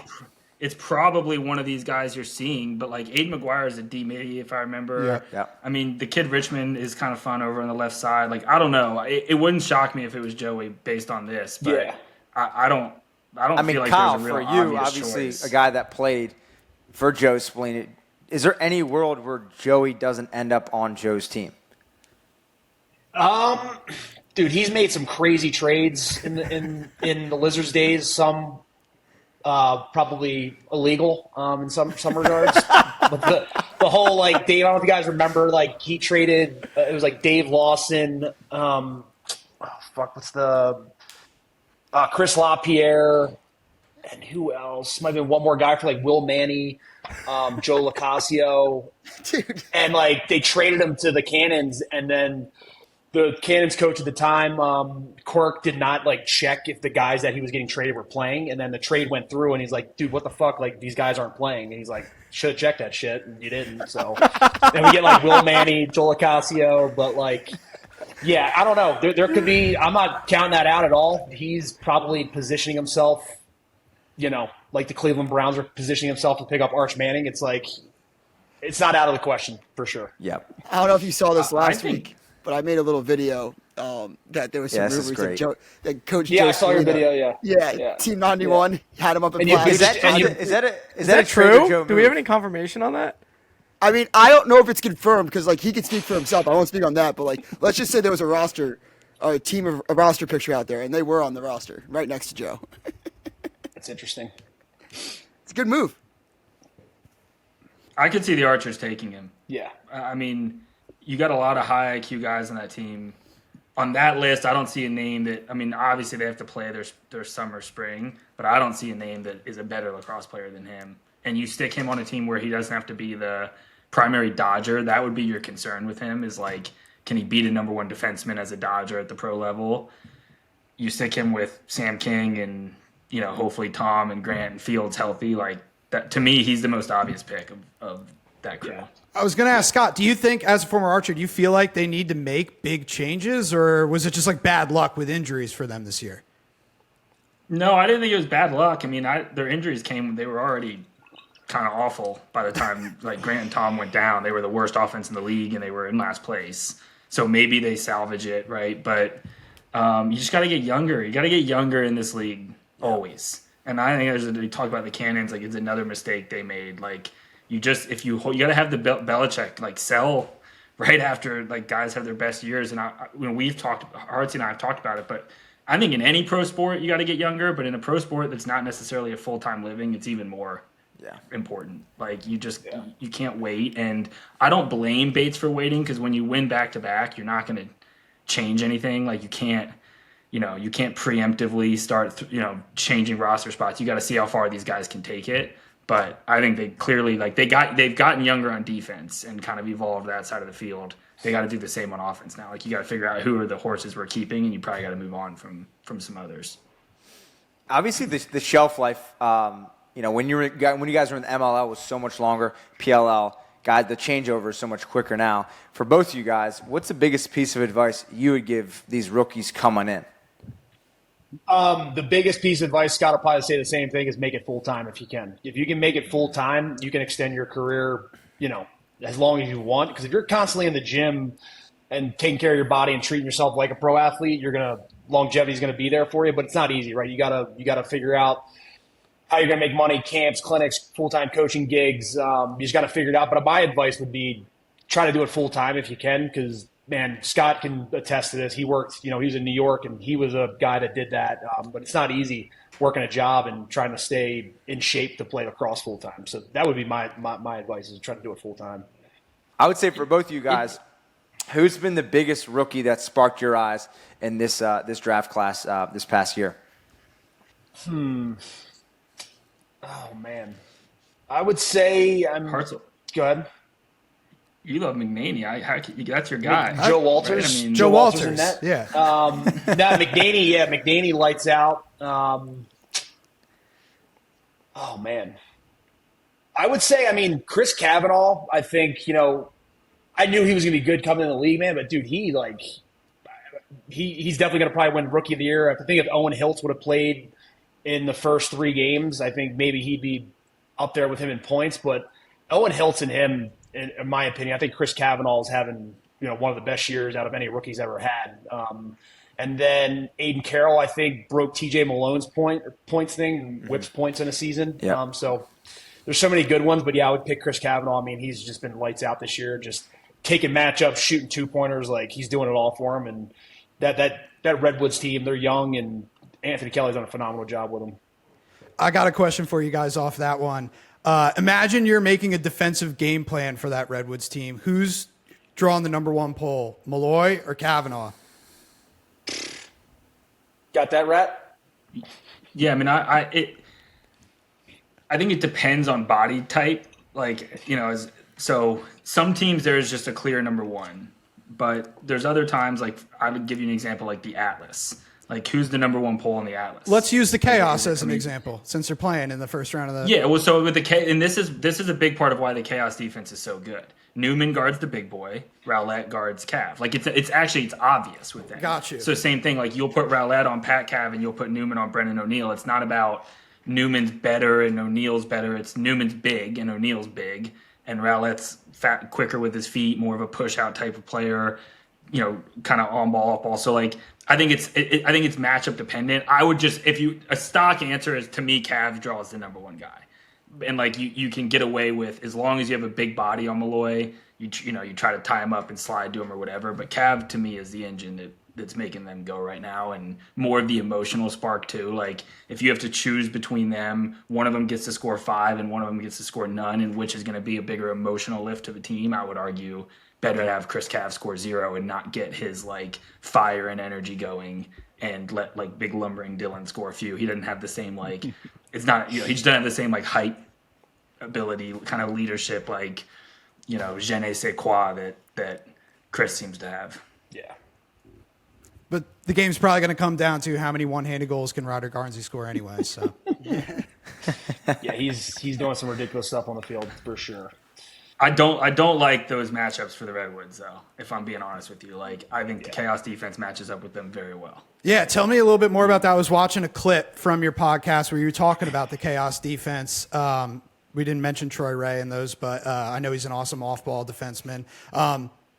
it's probably one of these guys you're seeing, but like Aiden McGuire is a D midi, if I remember. Yeah. I mean, the kid Richmond is kind of fun over on the left side. Like I don't know, it wouldn't shock me if it was Joey based on this, but Yeah. I don't I mean, feel like Kyle, there's a real for you, obvious obviously choice. a guy that played for Joe Spallina. Is there any world where Joey doesn't end up on Joe's team? Dude, he's made some crazy trades in the Lizards days. Some probably illegal in some regards. But the whole like Dave, I don't know if you guys remember, like he traded. It was like Dave Lawson. What's the Chris LaPierre, and who else? Might have been one more guy for like Will Manny, Joe Locascio, Dude. and like they traded him to the Cannons, and then the Cannons coach at the time, Quirk, did not like check if the guys that he was getting traded were playing, and then the trade went through, and he's like, "Dude, what the fuck? Like these guys aren't playing." And he's like, "Should have checked that shit, and you didn't." So then we get like Will Manny, Joe Locascio, but like. Yeah, I don't know. There could be – I'm not counting that out at all. He's probably positioning himself, like the Cleveland Browns are positioning himself to pick up Arch Manning. It's like – it's not out of the question for sure. Yep. I don't know if you saw this last think- week, but I made a little video that there was some Yeah, this is rumors great. that Coach Yeah, Joe I saw your Spallina- video, yeah. Yeah, Team 91 had him up in And you- class. Is that And you- is that a Is that trade or true? Joe Do we have move? any confirmation on that? I mean, I don't know if it's confirmed because like he can speak for himself. I won't speak on that, but like let's just say there was a roster, a roster picture out there, and they were on the roster right next to Joe. It's interesting. It's a good move. I could see the Archers taking him. Yeah. I mean, you got a lot of high IQ guys on that team. On that list, I don't see a name that – I mean, obviously they have to play their summer, spring, but I don't see a name that is a better lacrosse player than him. And you stick him on a team where he doesn't have to be the primary Dodger, that would be your concern with him is like, can he beat a number 1 defenseman as a Dodger at the pro level? You stick him with Sam King and, hopefully Tom and Grant and Fields healthy. Like that, to me, he's the most obvious pick of that crew. Yeah. I was going to ask Scott, do you think, as a former Archer, do you feel like they need to make big changes, or was it just like bad luck with injuries for them this year? No, I didn't think it was bad luck. I mean, their injuries came, they were already kind of awful by the time like Grant and Tom went down. They were the worst offense in the league and they were in last place. So maybe they salvage it, right? But you just got to get younger. You got to get younger in this league always. And I think they talk about the Cannons, like it's another mistake they made. Like you got to have the Belichick like sell right after like guys have their best years. And Hartzell and I have talked about it, but I think in any pro sport you got to get younger. But in a pro sport that's not necessarily a full-time living, it's even more important. Like you can't wait. And I don't blame Bates for waiting because when you win back-to-back, you're not going to change anything. Like you can't preemptively start changing roster spots. You got to see how far these guys can take it. But I think they clearly they've gotten younger on defense and kind of evolved that side of the field. They got to do the same on offense now. Like you got to figure out who are the horses we're keeping, and you probably got to move on from some others. Obviously, the shelf life. When you guys were in the MLL was so much longer. PLL, guys, the changeover is so much quicker now. For both of you guys, what's the biggest piece of advice you would give these rookies coming in? The biggest piece of advice, Scott will probably say the same thing, is make it full-time if you can. If you can make it full-time, you can extend your career, as long as you want. Because if you're constantly in the gym and taking care of your body and treating yourself like a pro athlete, longevity is going to be there for you. But it's not easy, right? You gotta figure out how you're going to make money, camps, clinics, full-time coaching gigs. You just got to figure it out. But my advice would be try to do it full-time if you can, because, man, Scott can attest to this. He worked, he was in New York, and he was a guy that did that. But it's not easy working a job and trying to stay in shape to play lacrosse full-time. So that would be my advice, is to try to do it full-time. I would say for both of you guys, who's been the biggest rookie that sparked your eyes in this draft class this past year? Oh, man. I would say Hartzell. Go ahead. You love McNaney. That's your guy. Joe Walters. Right? I mean, Joe Walters. in net. Yeah. McNaney. Yeah, McNaney lights out. Oh man, I would say. I mean, Chris Kavanaugh. I think I knew he was going to be good coming in the league, man. But dude, he's definitely going to probably win Rookie of the Year. I think if Owen Hiltz would have played in the first 3 games, I think maybe he'd be up there with him in points. But Owen Hiltz and him, in my opinion, I think Chris Kavanaugh is having one of the best years out of any rookies ever had. And then Aiden Carroll, I think, broke TJ Malone's points thing, whips points in a season. Yeah. So there's so many good ones, but yeah, I would pick Chris Kavanaugh. I mean, he's just been lights out this year, just taking matchups, shooting 2-pointers, like he's doing it all for him. And that Redwoods team, they're young, and Anthony Kelly's done a phenomenal job with them. I got a question for you guys off that one. Imagine you're making a defensive game plan for that Redwoods team. Who's drawing the number 1 poll, Malloy or Kavanaugh? Got that, Rat? Yeah, I mean, I think it depends on body type. Like, so some teams there's just a clear number 1, but there's other times, like I would give you an example, like the Atlas. Like, who's the number 1 poll in the Atlas? Let's use the Chaos as an example, since they're playing in the first round of the. Yeah, well, so with the and this is a big part of why the Chaos defense is so good. Newman guards the big boy, Rowlett guards Cav. Like it's obvious with that. Got you. So same thing, like you'll put Rowlett on Pat Cav and you'll put Newman on Brennan O'Neill. It's not about Newman's better and O'Neill's better. It's Newman's big and O'Neill's big, and Rowlett's quicker with his feet, more of a push out type of player. Kind of on ball, off ball. So like, I think it's matchup dependent. I would just, a stock answer is, to me, Cav draws the number 1 guy, and like you can get away with, as long as you have a big body on Malloy, you try to tie him up and slide to him or whatever. But Cav to me is the engine that's making them go right now, and more of the emotional spark too. Like if you have to choose between them, one of them gets to score 5 and one of them gets to score none, and which is going to be a bigger emotional lift to the team, I would argue better to have Chris Cav score 0 and not get his like fire and energy going, and let like big lumbering Dylan score a few. He doesn't have the same like it's not he just doesn't have the same like height ability, kind of leadership, like je ne sais quoi that Chris seems to have. Yeah. But the game's probably going to come down to how many one-handed goals can Ryder Garnsey score anyway. So Yeah, he's doing some ridiculous stuff on the field for sure. I don't like those matchups for the Redwoods, though, if I'm being honest with you. Like, I think the Chaos defense matches up with them very well. yeah, tell me a little bit more about that. I was watching a clip from your podcast where you were talking about the Chaos defense. We didn't mention Troy Ray in those, but I know he's an awesome off-ball defenseman.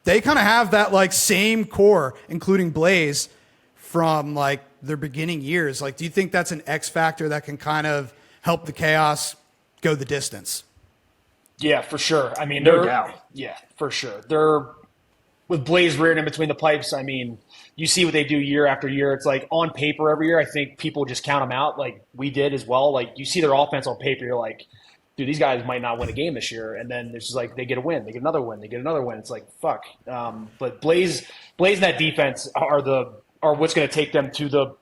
They kind of have that like same core, including Blaze, from like their beginning years. Like, do you think that's an X factor that can kind of help the Chaos go the distance? Yeah, for sure. I mean, No doubt. Yeah, for sure. They're with Blaze reared in between the pipes. I mean, you see what they do year after year. It's like on paper every year, I think people just count them out like we did as well. Like you see their offense on paper, you're like, dude, these guys might not win a game this year. And then it's just like they get a win, they get another win, they get another win. It's like, fuck. But Blaze and that defense are what's going to take them to the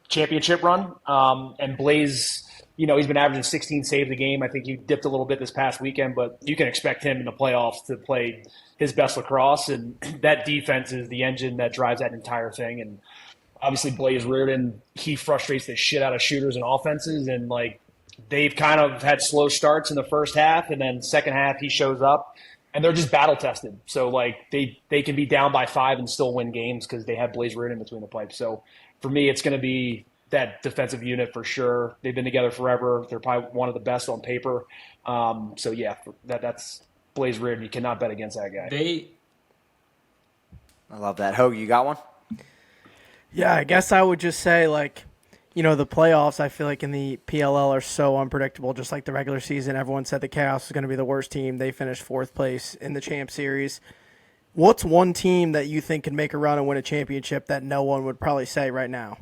championship run. And Blaze, he's been averaging 16 saves a game. I think he dipped a little bit this past weekend, but you can expect him in the playoffs to play his best lacrosse. And that defense is the engine that drives that entire thing. And obviously Blaze Reardon, he frustrates the shit out of shooters and offenses. And like they've kind of had slow starts in the first half, and then second half he shows up and they're just battle tested. So like they can be down by 5 and still win games because they have Blaze Reardon between the pipes. So for me, it's going to be that defensive unit for sure. They've been together forever. They're probably one of the best on paper. So yeah, that's Blaze Reardon. You cannot bet against that guy. I love that. Hoagie, you got one? Yeah, I guess I would just say, like, the playoffs, I feel like in the PLL are so unpredictable, just like the regular season. Everyone said the Chaos was going to be the worst team. They finished 4th place in the Champ Series. What's one team that you think can make a run and win a championship that no one would probably say right now?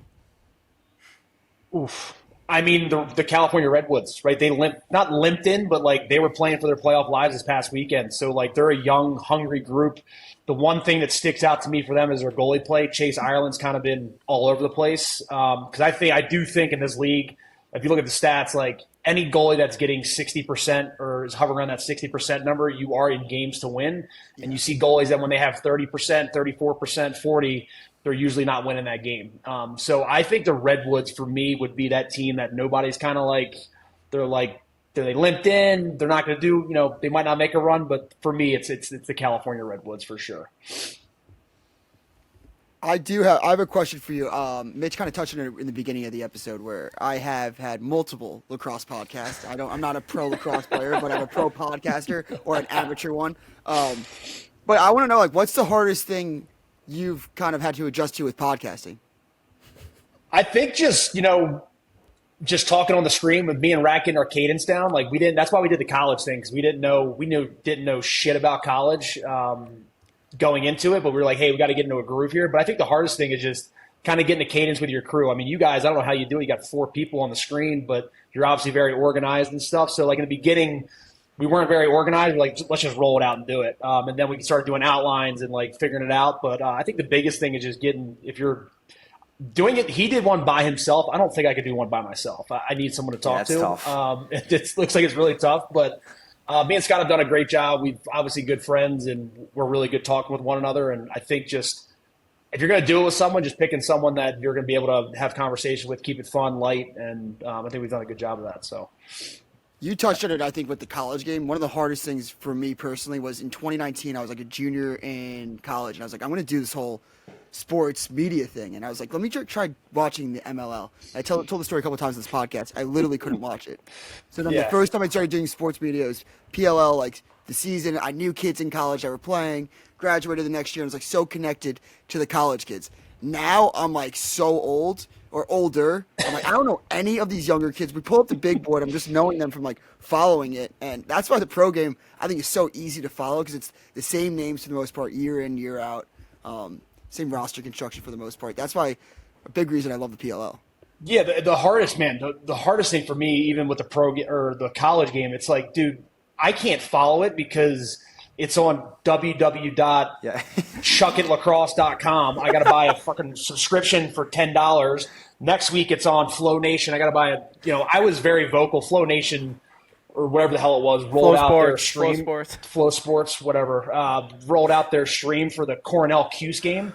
Oof. I mean, the California Redwoods, right? They not limped in, but like they were playing for their playoff lives this past weekend. So like they're a young, hungry group. The one thing that sticks out to me for them is their goalie play. Chase Ireland's kind of been all over the place. Because I do think in this league, if you look at the stats, like any goalie that's getting 60% or is hovering around that 60% number, you are in games to win. And you see goalies that when they have 30%, 34%, 40, they're usually not winning that game. So I think the Redwoods for me would be that team that nobody's kind of like, they limped in. They're not going to do, they might not make a run, but for me, it's the California Redwoods for sure. I have a question for you. Mitch kind of touched on it in the beginning of the episode where I have had multiple lacrosse podcasts. I'm not a pro lacrosse player, but I'm a pro podcaster or an amateur one. But I want to know, like, what's the hardest thing you've kind of had to adjust to with podcasting? I think just talking on the screen with me and Rat getting our cadence down. Like that's why we did the college thing, because we didn't know shit about college going into it, but we were like, hey, we got to get into a groove here. But I think the hardest thing is just kind of getting a cadence with your crew. I mean, you guys, I don't know how you do it. You got 4 people on the screen, but you're obviously very organized and stuff. So like in the beginning, we weren't very organized. We're like, let's just roll it out and do it. And then we started doing outlines and like figuring it out. But I think the biggest thing is just if you're doing it, he did one by himself. I don't think I could do one by myself. I need someone to talk to. Tough. It looks like it's really tough, but me and Scott have done a great job. We've obviously good friends, and we're really good talking with one another. And I think just if you're going to do it with someone, just picking someone that you're going to be able to have conversation with, keep it fun, light, and I think we've done a good job of that. So You touched on it, I think, with the college game. One of the hardest ththings for me personally was in 2019, I was like a junior in college, and I was like, I'm going to do this whole sports media thing. And I was like, let me try watching the MLL. I told the story a couple times in this podcast. I literally couldn't watch it. So then the first time I started doing sports media was PLL, like the season. I knew kids in college that were playing, graduated the next year, and was like so connected to the college kids. Now I'm like so old or older. I'm like, I don't know any of these younger kids. We pull up the big board. I'm just knowing them from like following it. And that's why the pro game, I think, is so easy to follow, because it's the same names for the most part, year in, year out. Same roster construction for the most part. That's why a big reason I love the PLL. Yeah, the hardest, man, the hardest thing for me, even with the or the college game, it's like, dude, I can't follow it because it's on www.chuckitlacrosse.com. I got to buy a fucking subscription for $10. Next week it's on Flow Nation. I got to buy I was very vocal. Flow Nation or whatever the hell it was rolled out their stream. Flow Sports, whatever. Rolled out their stream for the Cornell Cuse game.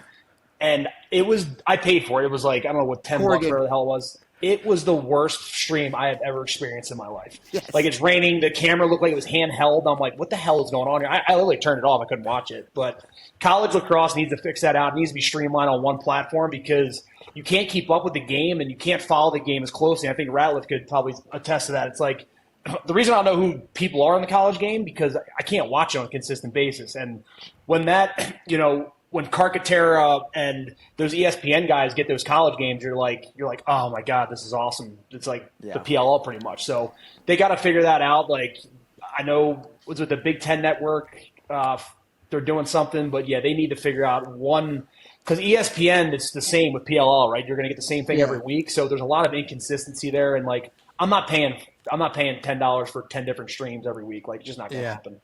And I paid for it. It was like, I don't know what, $10 whatever the hell it was. It was the worst stream I have ever experienced in my life. Yes. Like, it's raining. The camera looked like it was handheld. I'm like, what the hell is going on here? I literally turned it off. I couldn't watch it. But college lacrosse needs to fix that out. It needs to be streamlined on one platform, because you can't keep up with the game and you can't follow the game as closely. I think Ratliff could probably attest to that. It's like, the reason I don't know who people are in the college game, because I can't watch it on a consistent basis. And when that, when Carcaterra and those ESPN guys get those college games, you're like, oh my God, this is awesome. It's like the PLL pretty much. So they got to figure that out. Like, I know was with the Big Ten Network, they're doing something, but yeah, they need to figure out one, because ESPN, it's the same with PLL, right? You're going to get the same thing every week. So there's a lot of inconsistency there. And like, I'm not paying $10 for 10 different streams every week. Like, it's just not going to happen.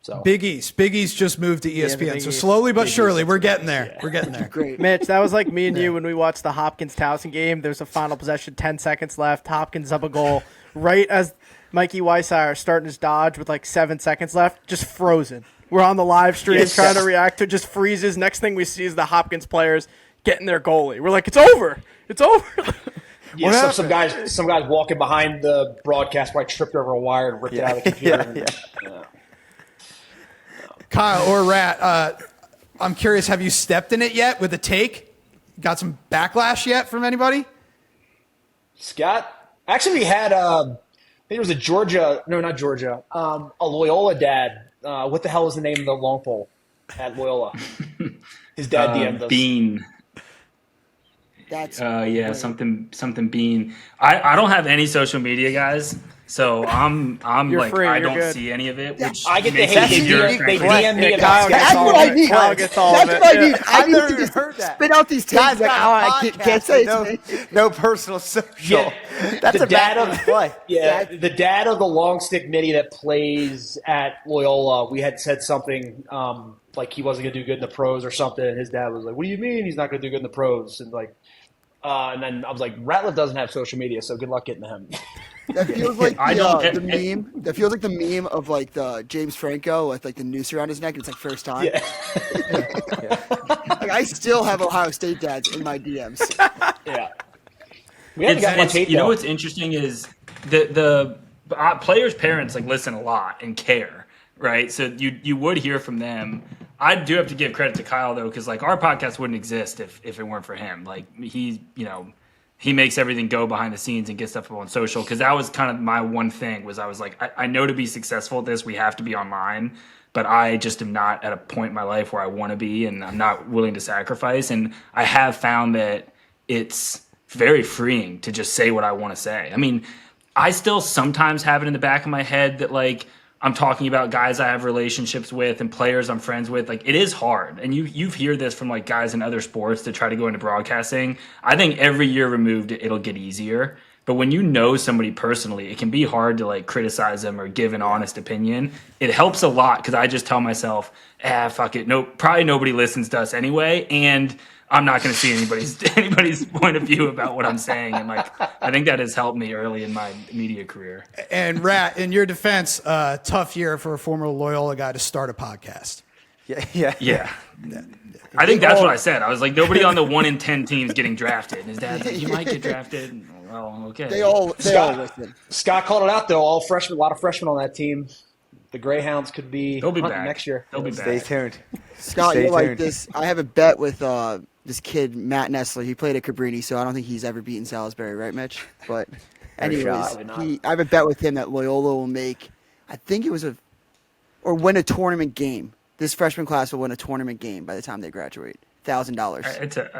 So Big East just moved to ESPN. So slowly but surely, we're getting there. Yeah. We're getting there. Great. Mitch, that was like me and you when we watched the Hopkins-Towson game. There's a final possession, 10 seconds left. Hopkins up a goal. Right as Mikey Weissauer starting his dodge with like 7 seconds left, just frozen. We're on the live stream trying to react to it, just freezes. Next thing we see is the Hopkins players getting their goalie. We're like, it's over. It's over. Yeah, some guys walking behind the broadcast probably tripped over a wire and ripped it out of the computer. Kyle or Rat, I'm curious, have you stepped in it yet with a take? Got some backlash yet from anybody? Scott? Actually, we had, I think it was a Loyola dad. What the hell is the name of the long pole at Loyola? His dad DM'd us. Bean. That's something Bean. I don't have any social media, guys. So I'm like, free, I don't good. see any of it. Which I get the makes hate. it They easier, DM me about That's what I need. That's what I need. I I've need never to even just heard that. spit out these takes. Like, I can't say it. No personal social. Yeah. That's The a dad bad of- play. Yeah, the dad of the long stick midi that plays at Loyola, we had said something like he wasn't going to do good in the pros or something, and his dad was like, what do you mean he's not going to do good in the pros? And like, and then I was like, Ratliff doesn't have social media, so good luck getting to him. That feels like I don't- the meme. That feels like the meme of like the James Franco with like the noose around his neck. And it's like first time. Yeah. Like, I still have Ohio State dads in my DMs. Yeah. We haven't got much hate, you know though. what's interesting is the players' parents like listen a lot and care, right? So you would hear from them. I do have to give credit to Kyle though, because like our podcast wouldn't exist if it weren't for him. Like he makes everything go behind the scenes and gets stuff up on social. Because that was kind of my one thing was I was like, I know to be successful at this, we have to be online. But I just am not at a point in my life where I want to be, and I'm not willing to sacrifice. And I have found that it's very freeing to just say what I want to say. I mean, I still sometimes have it in the back of my head that like I'm talking about guys I have relationships with and players I'm friends with. Like it is hard, and you hear this from like guys in other sports to try to go into broadcasting. I think every year removed, it'll get easier. But when you know somebody personally, it can be hard to like criticize them or give an honest opinion. It helps a lot because I just tell myself, fuck it. No, probably nobody listens to us anyway, and I'm not going to see anybody's point of view about what I'm saying. And like, I think that has helped me early in my media career. And Rat, in your defense, tough year for a former Loyola guy to start a podcast. Yeah. I think that's what I said. I was like, nobody on the 1 in 10 teams getting drafted. His dad's like, you might get drafted. Well, okay. They all listen. Scott called it out, though. All freshmen, a lot of freshmen on that team. The Greyhounds could be They'll be hunting back next year. They'll be Stay back. tuned. Scott, Stay you're like tuned. this. I have a bet with this kid, Matt Nessler. He played at Cabrini, so I don't think he's ever beaten Salisbury, right, Mitch? But anyways, shot. I have a bet with him that Loyola will make, I think it was or win a tournament game. This freshman class will win a tournament game by the time they graduate. $1,000.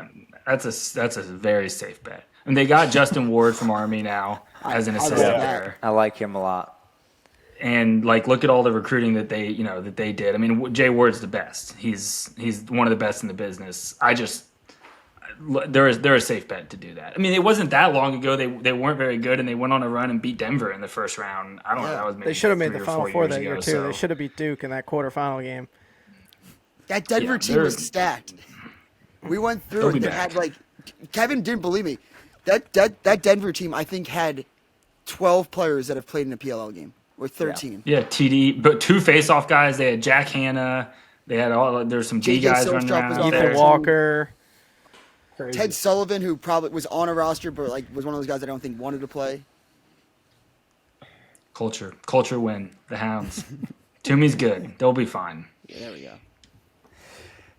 That's a very safe bet. And they got Justin Ward from Army now as an assistant love that. there. I like him a lot. And like, look at all the recruiting that they did. I mean, Jay Ward's the best. He's one of the best in the business. They're a safe bet to do that. I mean, it wasn't that long ago. They weren't very good, and they went on a run and beat Denver in the first round. I don't know. That was maybe They should have made 3 the or Final 4 Four years that year ago, too. so- They should have beat Duke in that quarterfinal game. That Denver team they're- was stacked. We went through They'll it. be They back. had like Kevin didn't believe me. That Denver team, I think, had 12 players that have played in a PLL game, or 13. Yeah, TD, but 2 face-off guys. They had Jack Hanna. They had there's some D JJ guys running Silstrop around was out on there. Ethan Walker. Crazy. Ted Sullivan, who probably was on a roster, but like was one of those guys I don't think wanted to play. Culture win. The Hounds. Toomey's good. They'll be fine. Yeah, there we go.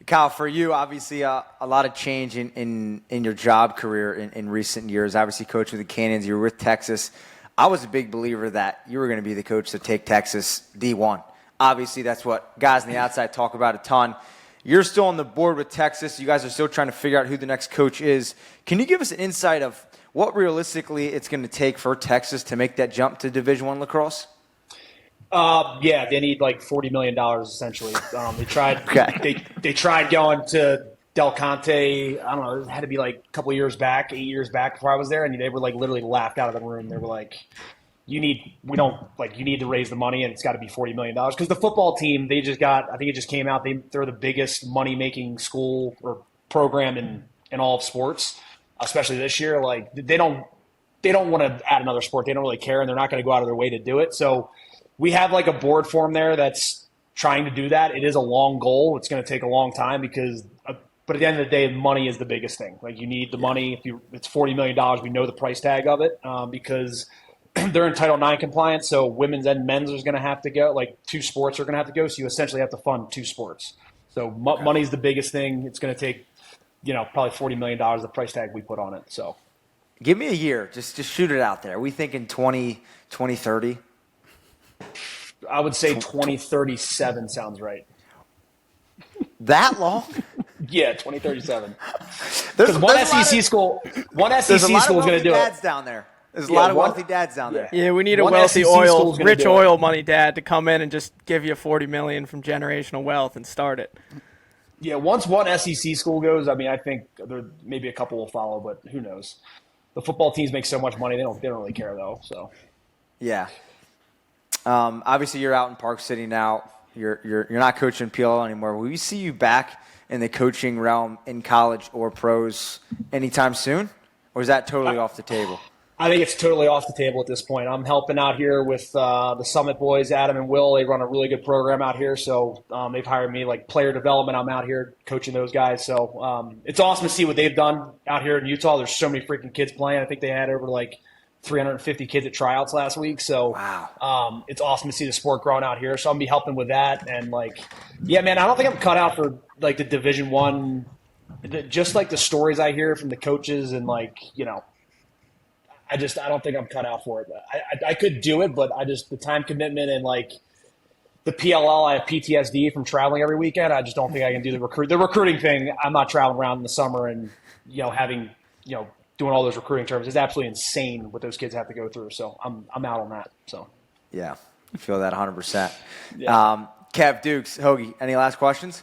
Kyle, for you, obviously a lot of change in your job career in recent years. Obviously, coaching the Cannons, you were with Texas. I was a big believer that you were going to be the coach to take Texas D1. Obviously, that's what guys on the outside talk about a ton. You're still on the board with Texas. You guys are still trying to figure out who the next coach is. Can you give us an insight of what realistically it's going to take for Texas to make that jump to Division I lacrosse? Yeah, they need like $40 million essentially. They tried. Okay. They tried going to Del Conte. I don't know. It had to be like a couple years back, 8 years back before I was there, and they were like literally laughed out of the room. They were like, you need to raise the money, and it's got to be $40 million because the football team they just got. I think it just came out. They're the biggest money making school or program in all of sports, especially this year. Like they don't want to add another sport. They don't really care, and they're not going to go out of their way to do it. So we have like a board form there that's trying to do that. It is a long goal. It's going to take a long time because, but at the end of the day, money is the biggest thing. Like you need the money. It's $40 million. We know the price tag of it because they're in Title IX compliance. So women's and men's is going to have to go. Like 2 sports are going to have to go. So you essentially have to fund 2 sports. So money's the biggest thing. It's going to take, probably $40 million, the price tag we put on it. So Give me a year. Just shoot it out there. Are we thinking 2030? I would say 2037 sounds right. That long? Yeah, 2037. There's Because one there's a lot SEC of- school There's a is lot of going to wealthy do it. dads down there. There's a Yeah, lot of one- wealthy dads down there. Yeah, we need a One wealthy SEC school's gonna rich do it. oil money dad to come in and just give you $40 million from generational wealth and start it. Yeah, once one SEC school goes, I mean, I think there maybe a couple will follow, but who knows? The football teams make so much money; they don't really care though. So Yeah. Obviously, you're out in Park City now. You're not coaching PLL anymore. Will we see you back in the coaching realm in college or pros anytime soon, or is that totally off the table? I think it's totally off the table at this point. I'm helping out here with the Summit boys, Adam and Will. They run a really good program out here, so they've hired me like player development. I'm out here coaching those guys, so it's awesome to see what they've done out here in Utah. There's so many freaking kids playing. I think they had over like 350 kids at tryouts last week, so wow. It's awesome to see the sport growing out here. So I'm gonna be helping with that, and like, yeah, man, I don't think I'm cut out for like the Division I. Just like the stories I hear from the coaches and like, you know. I don't think I'm cut out for it. I could do it, but the time commitment and like the PLL, I have PTSD from traveling every weekend. I just don't think I can do the recruiting thing. I'm not traveling around in the summer and, you know, having, you know, doing all those recruiting terms. It's absolutely insane what those kids have to go through. So I'm out on that. So Yeah, I feel that 100%. Yeah. Kev, Dukes, Hoagie, any last questions?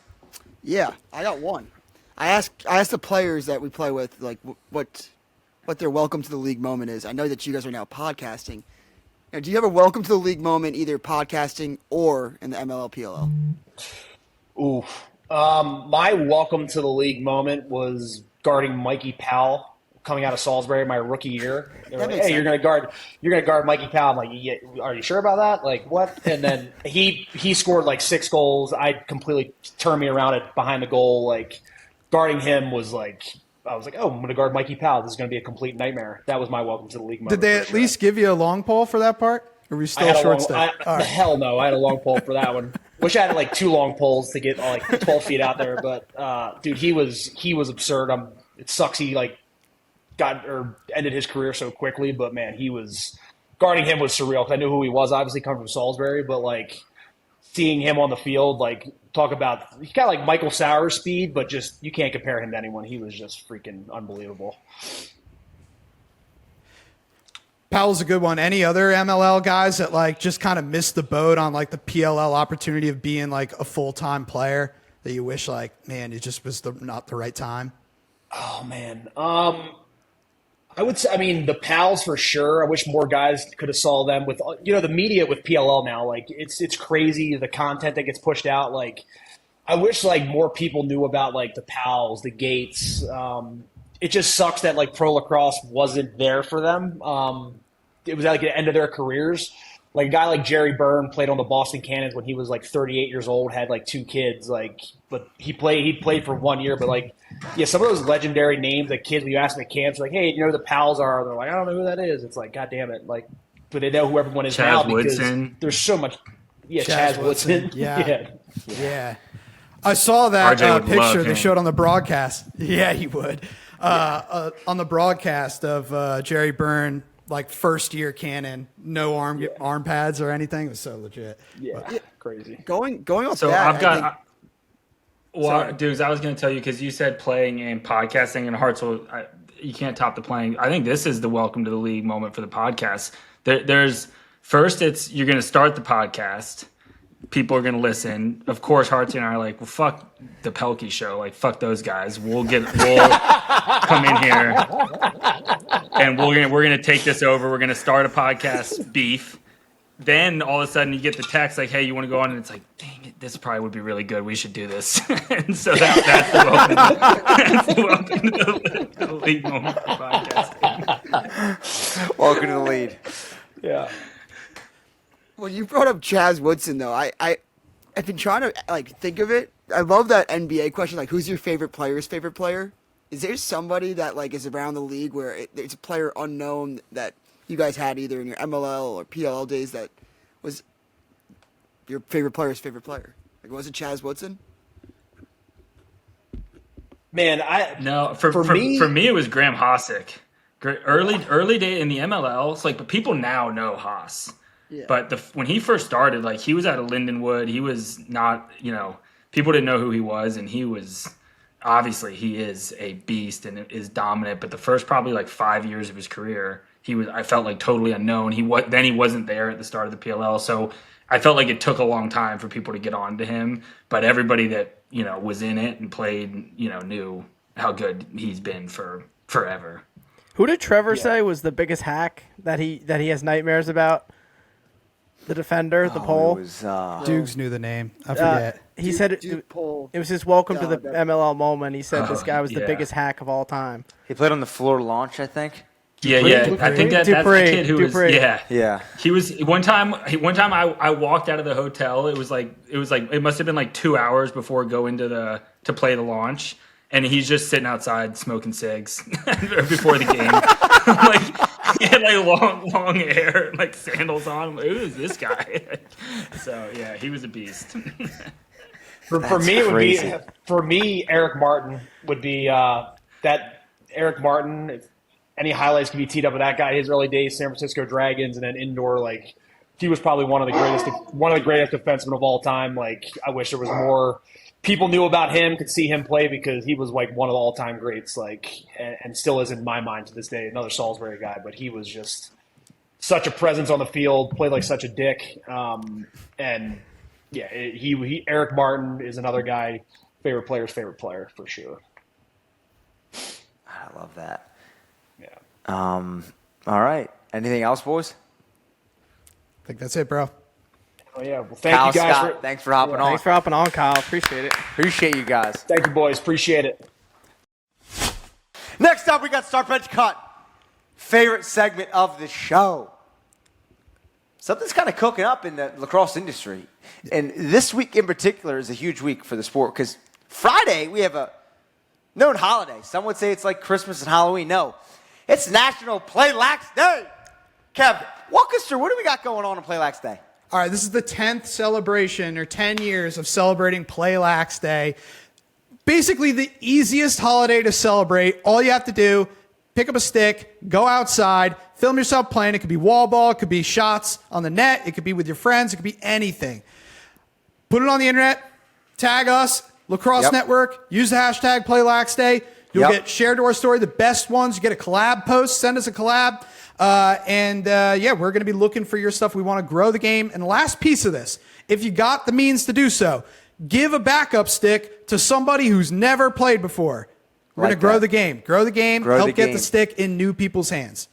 Yeah, I got one. I asked the players that we play with, like, what their welcome to the league moment is. I know that you guys are now podcasting. Now, do you have a welcome to the league moment, either podcasting or in the MLL PLL? Ooh. My welcome to the league moment was guarding Mikey Powell coming out of Salisbury my rookie year. They were like, hey, you're gonna guard Mikey Powell. I'm like, yeah, are you sure about that? Like, what? And then he scored like 6 goals. I completely turned me around at behind the goal. Like, guarding him was like, I was like, oh, I'm going to guard Mikey Powell. This is going to be a complete nightmare. That was my welcome to the league moment. Did they at least give you a long pole for that part? Or were you still short step? Hell no. I had a long pole for that one. Wish I had like 2 long poles to get like 12 feet out there. But, dude, he was absurd. It sucks he like ended his career so quickly. But, man, guarding him was surreal because I knew who he was, obviously coming from Salisbury. But, like, seeing him on the field, like, talk about – he's got, like, Michael Sauer speed, but just you can't compare him to anyone. He was just freaking unbelievable. Powell's a good one. Any other MLL guys that, like, just kind of missed the boat on, like, the PLL opportunity of being, like, a full-time player that you wish, like, man, it just was not the right time? Oh, man. I would say, I mean, the Pals for sure. I wish more guys could have saw them with, you know, the media with PLL now. Like, it's crazy, the content that gets pushed out. Like, I wish, like, more people knew about, like, the Pals, the Gates. It just sucks that, like, pro lacrosse wasn't there for them. It was at, like, the end of their careers. Like, a guy like Jerry Byrne played on the Boston Cannons when he was, like, 38 years old, had, like, 2 kids. Like, but he played for 1 year, but, like, yeah, some of those legendary names that kids, when you ask them at camps, like, hey, you know who the Pals are? They're like, I don't know who that is. It's like, God damn it. Like, but they know who everyone is now because there's so much. Yeah, Chaz Woodson. Yeah. I saw that picture they showed on the broadcast. Yeah, he would. On the broadcast of Jerry Byrne, like, first-year Cannon, no arm pads or anything. It was so legit. Yeah, crazy. Going off So that, I've got – well, dudes, I was going to tell you because you said playing and podcasting and Hartzell, you can't top the playing. I think this is the welcome to the league moment for the podcast. There's first, you're going to start the podcast. People are going to listen. Of course, Hartzell and I are like, well, fuck the Pehlke show. Like, fuck those guys. We'll come in here and we're going to take this over. We're going to start a podcast beef. Then all of a sudden you get the text like, hey, you want to go on? And it's like, dang it, this probably would be really good. We should do this. And so that's the welcome to the league moment for podcasting. Welcome to the lead. Yeah. Well, you brought up Chaz Woodson, though. I've been trying to, like, think of it. I love that NBA question, like, who's your favorite player's favorite player? Is there somebody that, like, is around the league where it's a player unknown that you guys had either in your MLL or PLL days that was your favorite player's favorite player? Like, was it Chaz Woodson? Man, for me it was Graham Hosick. Early day in the MLL. It's like, but people now know Haas. Yeah. But when he first started, like, he was out of Lindenwood. He was not, you know, people didn't know who he was, and he was obviously he is a beast and is dominant. But the first probably like 5 years of his career, I felt like totally unknown. He wasn't there at the start of the PLL, so I felt like it took a long time for people to get on to him. But everybody that, you know, was in it and played, you know, knew how good he's been for forever. Who did Trevor say was the biggest hack that he has nightmares about? The defender, the pole. Doogs knew the name. I forget. He said it was his welcome to the MLL moment. He said this guy was the biggest hack of all time. He played on the floor launch, I think. Yeah. I think that's the kid who was. Yeah. He was one time. I walked out of the hotel. It must have been like 2 hours before going to play the launch, and he's just sitting outside smoking cigs before the game. Like he had like long hair, and like sandals on. I'm like, who is this guy? So yeah, he was a beast. For me, Eric Martin would be that Eric Martin. If any highlights can be teed up with that guy, his early days, San Francisco Dragons, and then indoor, like he was probably one of the greatest defensemen of all time. Like I wish there was more people knew about him, could see him play because he was like one of the all-time greats, like and still is in my mind to this day. Another Salisbury guy, but he was just such a presence on the field, played like such a dick, and. Yeah, Eric Martin is another guy, favorite player's favorite player for sure. I love that. Yeah. All right. Anything else, boys? I think that's it, bro. Oh yeah. Well, thank Kyle, you guys. Scott, thanks for hopping on. Thanks for hopping on, Kyle. Appreciate it. Appreciate you guys. Thank you, boys. Appreciate it. Next up, we got Start Bench Cut. Favorite segment of the show. Something's kind of cooking up in the lacrosse industry. And this week in particular is a huge week for the sport because Friday we have a known holiday. Some would say it's like Christmas and Halloween. No, it's National Play Lax Day. Kev, walk us through. What do we got going on Play Lax Day? All right, this is the 10th celebration or 10 years of celebrating Play Lax Day. Basically the easiest holiday to celebrate. All you have to do, pick up a stick, go outside, film yourself playing. It could be wall ball, it could be shots on the net, it could be with your friends, it could be anything. Put it on the internet, tag us, Lacrosse Network, use the hashtag PlayLaxDay. You'll get shared to our story, the best ones. You get a collab post, send us a collab. We're going to be looking for your stuff. We want to grow the game. And the last piece of this, if you got the means to do so, give a backup stick to somebody who's never played before. We're going to grow the game. Grow the game. Help get the stick in new people's hands.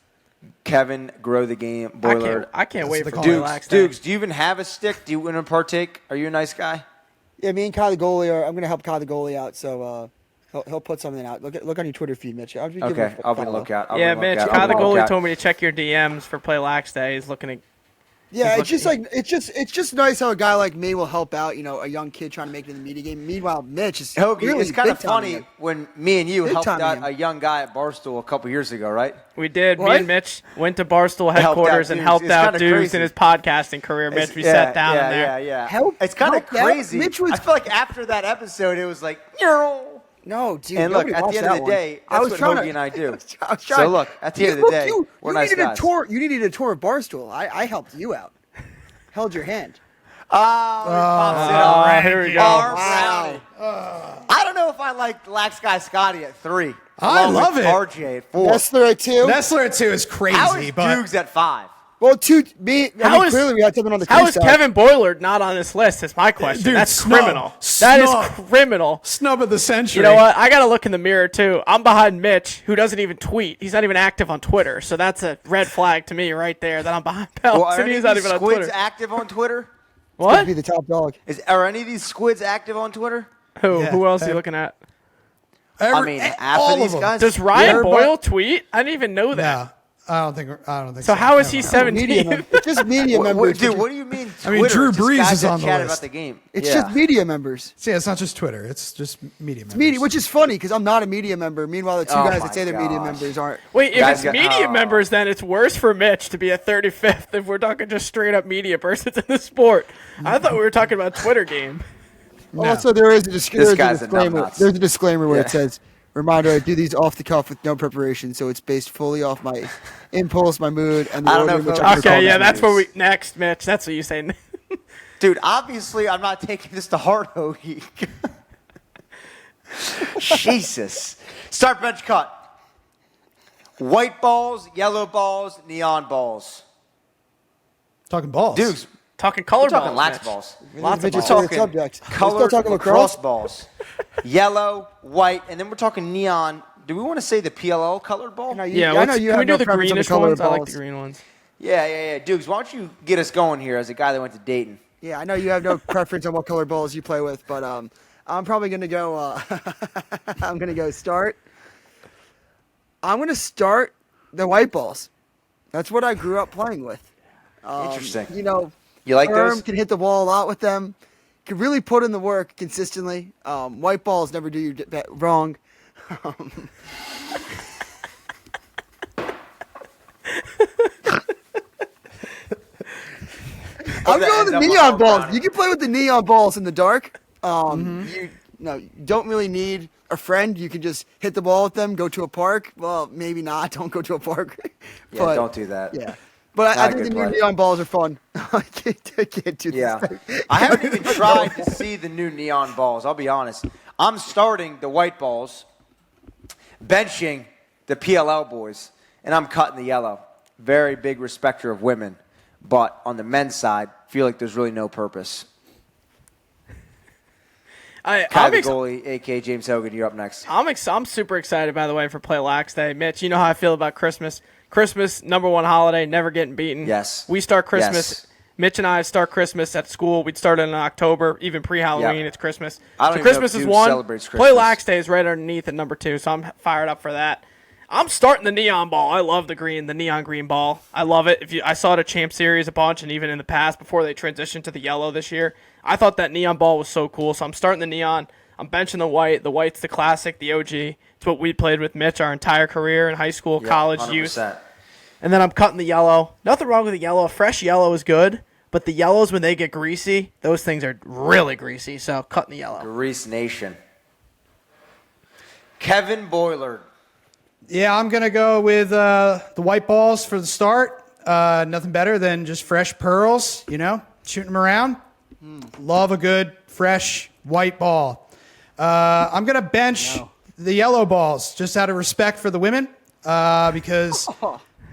Kevin, grow the game. Boiler. I can't wait for Doogs. Doogs, do you even have a stick? Do you want to partake? Are you a nice guy? Yeah, me and Kyle the goalie I'm going to help Kyle the goalie out, so he'll put something out. Look on your Twitter feed, Mitch. I'll be on the lookout. Mitch, Kyle the goalie told me to check your DMs for Play Lax Day. He's looking to. Yeah, it's just nice how a guy like me will help out, a young kid trying to make it in the media game. Meanwhile, Mitch is really it's kind of funny when me and you helped out a young guy at Barstool a couple years ago, right? We did. What? Me and Mitch went to Barstool headquarters and helped out Doogs in his podcasting career. Mitch, we sat down in there. Yeah. It's kind of crazy. I feel like after that episode, it was like, no, dude. And look, at the end of the day, that's what Hoagie and I do. So look, at the end of the day, we're nice guys. You needed a tour of Barstool. I helped you out. Held your hand. Here we go. Wow. I don't know if I like Lax Guy Scotty at 3. I love it. RJ at 4. Nestler at 2. Nestler at 2 is crazy. How is Doogs at 5? Well, clearly we had something on the How is Kevin Boiler not on this list? Is my question. Dude, that's criminal. That is criminal. Snub of the century. You know what? I got to look in the mirror, too. I'm behind Mitch, who doesn't even tweet. He's not even active on Twitter. So that's a red flag to me right there that I'm behind Peltz. Well, are he's not even on Twitter. Squids active on Twitter? What? Be the top dog. Are any of these squids active on Twitter? Who? Yeah. Who else are you looking at? Half of these guys. Does Ryan Boyle tweet? I didn't even know that. No. I don't think so. How is he 17? It's just media members. Dude, what do you mean Twitter? I mean, Drew Brees is on the chat list. About the game. It's just media members. See, it's not just Twitter. It's just media members. Media, which is funny because I'm not a media member. Meanwhile, the two guys that say they're media members aren't. Wait, if it's media members, then it's worse for Mitch to be a 35th if we're talking just straight up media persons in the sport. I thought we were talking about Twitter game. No. Also, there is a disclaimer. There's a disclaimer where it says, "Reminder: I do these off the cuff with no preparation, so it's based fully off my impulse, my mood, and the order in which I'm that's where we next, Mitch. That's what you say. Dude, obviously, I'm not taking this to heart, Hoagie. Jesus. Start bench cut. White balls, yellow balls, neon balls. Talking balls. Dukes. Talking color balls. Talking lax balls. Lots of balls. Talking colored lacrosse balls. Yellow, white, and then we're talking neon. Do we want to say the PLL colored ball? I know you can we do no the greenish ones? I like the green ones. Yeah. Dukes, why don't you get us going here as a guy that went to Dayton? Yeah, I know you have no preference on what color balls you play with, but I'm probably going to go I'm going to go start. I'm going to start the white balls. That's what I grew up playing with. Interesting. You know, You like Herm those? can hit the ball a lot with them. Can really put in the work consistently. White balls never do you wrong. I'm going the neon balls. You can play with the neon balls in the dark. You don't really need a friend. You can just hit the ball with them. Go to a park. Well, maybe not. Don't go to a park. Yeah, But, don't do that. Yeah, but I Not think good the new play. neon balls are fun. I can't do Yeah. this. I haven't even tried to see the new neon balls. I'll be honest. I'm starting the white balls, benching the PLL boys, and I'm cutting the yellow. Very big respecter of women. But on the men's side, feel like there's really no purpose. Kai I'm the goalie, a.k.a. James Hogan, you're up next. I'm super excited, by the way, for Play Lax Day. Mitch, you know how I feel about Christmas. Christmas, number one holiday, never getting beaten. Yes. We start Christmas. Yes. Mitch and I start Christmas at school. We'd start it in October, even pre-Halloween. Yep. It's Christmas. I don't So even know Christmas if is Doogs one. celebrates Play Christmas. Lax Day is right underneath at number 2, so I'm fired up for that. I'm starting the neon ball. I love the neon green ball. I love it. I saw it at Champ Series a bunch, and even in the past before they transitioned to the yellow this year, I thought that neon ball was so cool. So I'm starting the neon. I'm benching the white. The white's the classic, the OG. It's what we played with Mitch our entire career in high school, Yeah, college, 100%. youth. And then I'm cutting the yellow. Nothing wrong with the yellow. A fresh yellow is good, but the yellows, when they get greasy, those things are really greasy. So cutting the yellow. Grease Nation. Kevin Boiler. Yeah, I'm going to go with the white balls for the start. Nothing better than just fresh pearls, shooting them around. Love a good, fresh white ball. I'm going to bench the yellow balls just out of respect for the women because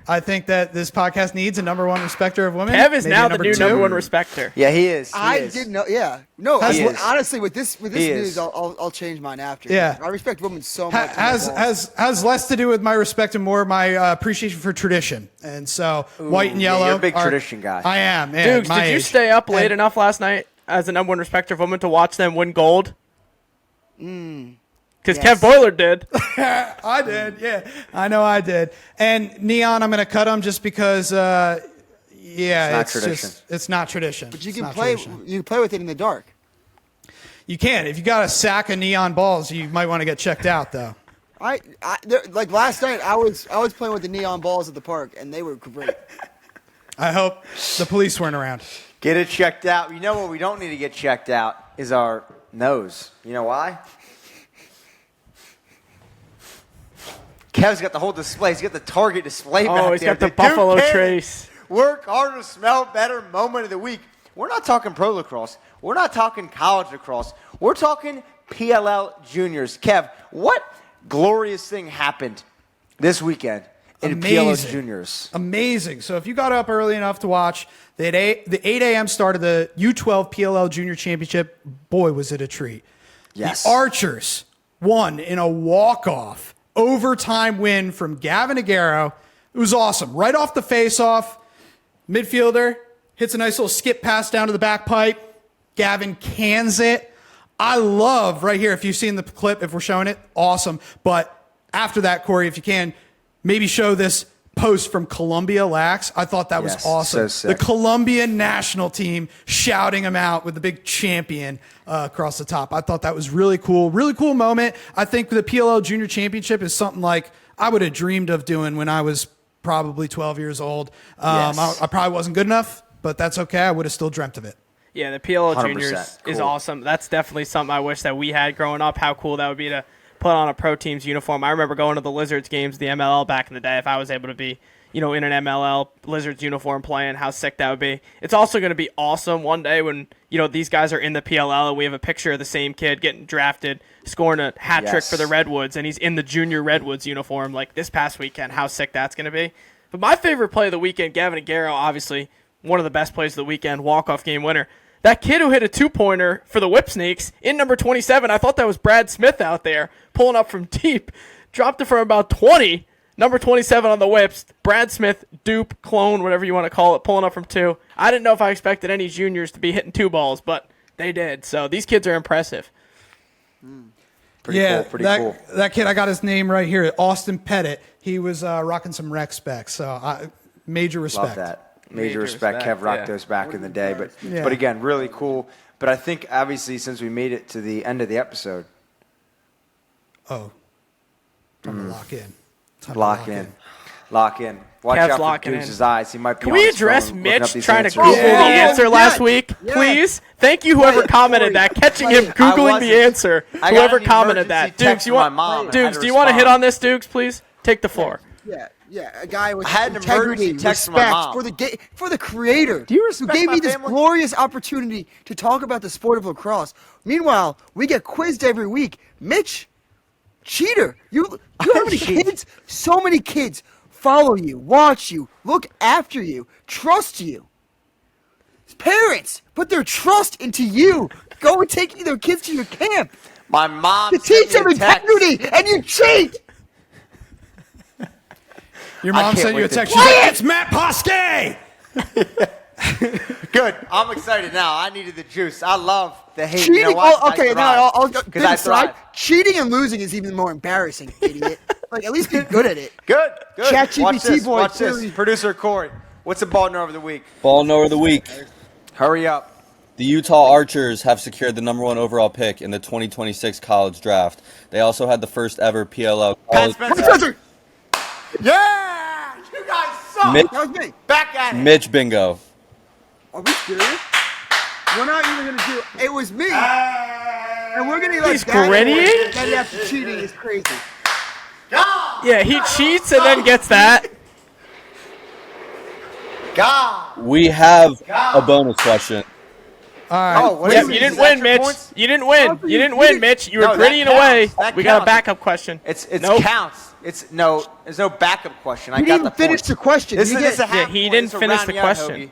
I think that this podcast needs a number one respecter of women. Kev is Maybe now a the new two. number one respecter. Yeah, he is. I didn't know. Yeah, no. He is. Honestly, with this He news, is. I'll change mine after. Yeah. I respect women so much. Has less to do with my respect and more my appreciation for tradition. And so white and yeah, yellow. you're a big are- tradition guy. I am. Man, Dukes, my did you age. stay up late And- enough last night as a number one respecter of women to watch them win gold? Because Yes. Kev Boiler did. I did, yeah. I know I did. And neon, I'm going to cut them just because, it's tradition. it's not tradition. But you It's can not play. tradition. You can play with it in the dark. You can. If you got a sack of neon balls, you might want to get checked out, though. Like last night, I was playing with the neon balls at the park, and they were great. I hope the police weren't around. Get it checked out. You know what we don't need to get checked out is our nose. You know why? Kev's got the whole display. He's got the Target display back there. Oh, he's got the Duke Buffalo Cannon. Trace. Work harder, smell better, moment of the week. We're not talking pro lacrosse. We're not talking college lacrosse. We're talking PLL juniors. Kev, what glorious thing happened this weekend in PLL juniors? Amazing. So if you got up early enough to watch, the 8 a.m. start of the U12 PLL Junior Championship, boy, was it a treat. Yes. The Archers won in a walk-off overtime win from Gavin Aguero. It was awesome. Right off the face-off, midfielder hits a nice little skip pass down to the back pipe. Gavin cans it. I love right here, if you've seen the clip, if we're showing it, awesome. But after that, Corey, if you can, maybe show this post from Columbia Lax. I thought that was Yes, awesome. so sick. The Colombian national team shouting him out with the big champion across the top. I thought that was really cool. Really cool moment. I think the PLL Junior Championship is something like I would have dreamed of doing when I was probably 12 years old. Yes. I probably wasn't good enough, but that's okay. I would have still dreamt of it. Yeah, the PLO 100%. Juniors is Cool. awesome. That's definitely something I wish that we had growing up. How cool that would be to put on a pro team's uniform. I remember going to the Lizards games, the MLL back in the day. If I was able to be, in an MLL Lizards uniform playing, how sick that would be. It's also going to be awesome one day when, these guys are in the PLL and we have a picture of the same kid getting drafted, scoring a hat trick Yes. for the Redwoods, and he's in the junior Redwoods uniform like this past weekend. How sick that's going to be. But my favorite play of the weekend, Gavin Aguero, obviously one of the best plays of the weekend, walk-off game winner. That kid who hit a two-pointer for the Whip Snakes in number 27, I thought that was Brad Smith out there pulling up from deep. Dropped it from about 20. Number 27 on the Whips. Brad Smith, dupe, clone, whatever you want to call it, pulling up from 2. I didn't know if I expected any juniors to be hitting 2 balls, but they did. So these kids are impressive. Pretty cool. That kid, I got his name right here, Austin Pettit. He was rocking some rec specs, so major respect. Love that. Major respect. Kev rocked those back in the day. Yeah. But again, really cool. But I think, obviously, since we made it to the end of the episode. Oh. Time to lock in. Lock in. Watch Kev's out for locking Doogs' in. eyes. He might be Can on we his address phone looking up Mitch these trying to answers. Google the answer last yeah, week, yeah. please? Thank you, whoever commented that. Catching him Googling the answer. I got Whoever an commented that. emergency text Doogs, you from want? my mom and I had Doogs, to do you want to hit respond. on this, Doogs? Please take the floor. Yeah, a guy with I had an integrity, emergency text from my respect mom. for the creator. Do you respect who gave my me this family? glorious opportunity to talk about the sport of lacrosse. Meanwhile, we get quizzed every week. Mitch, cheater. You know how many kids? So many kids follow you, watch you, look after you, trust you. Parents put their trust into you. Go and take their kids to your camp My mom to teach them integrity, and you cheat. Your I mom can't sent you a wait to- text. She's like, it's Matt Posque! Good. I'm excited now. I needed the juice. I love the hate. Cheating. You know why? Okay, I now I'll thrive. big I aside. thrive. Cheating and losing is even more embarrassing, idiot. Like, at least be good at it. Good. ChatGPT Watch this. boy, Watch clearly- this. Producer Corey, what's the ball note of the week? Ball note of the week. Hurry up. The Utah Archers have secured the #1 overall pick in the 2026 college draft. They also had the first ever PLO Pat college. Spencer. Yeah! You guys suck. Mitch, That was me. Back at it. Mitch Bingo. Are we serious? We're not even gonna do. It was me. And we're gonna let He's gritty? Daddy after cheating is crazy. Yeah, he cheats and then gets that. God. We have a bonus question. All right. Oh, what Yeah, is it? you Is didn't it win, extra Mitch. points? You didn't win. You didn't win, Mitch. You were No, that grittying away. counts. That We got a counts. backup question. It's Nope. counts. It's no. There's no backup question. I You got didn't the even finish point. the question. This You is get- a half Yeah, he point. didn't It's a finish round the me out, question. Hoagie.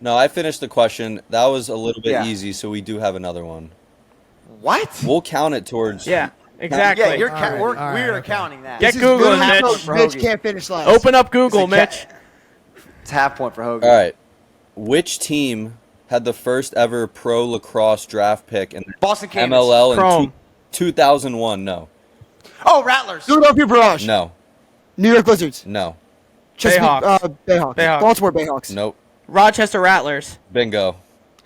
No, I finished the question. That was a little bit Yeah. easy, so we do have another one. What? We'll count it towards. Yeah, exactly. Yeah, you're All right, we're, all right, we're okay. counting that. Get This is Googling, literally Mitch. so For Mitch Hoagie. can't finish last. Open up Google, It's a Mitch. It's half point for Hoagie. All right. Which team had the first ever pro lacrosse draft pick in the Boston Cannons. MLL in Chrome. 2001? No. Oh, Rattlers. Philadelphia Barrage. No. New York Blizzards. No. Chesapeake, Bayhawks. Bayhawks. Bayhawks. Baltimore Bayhawks. Nope. Rochester Rattlers. Bingo.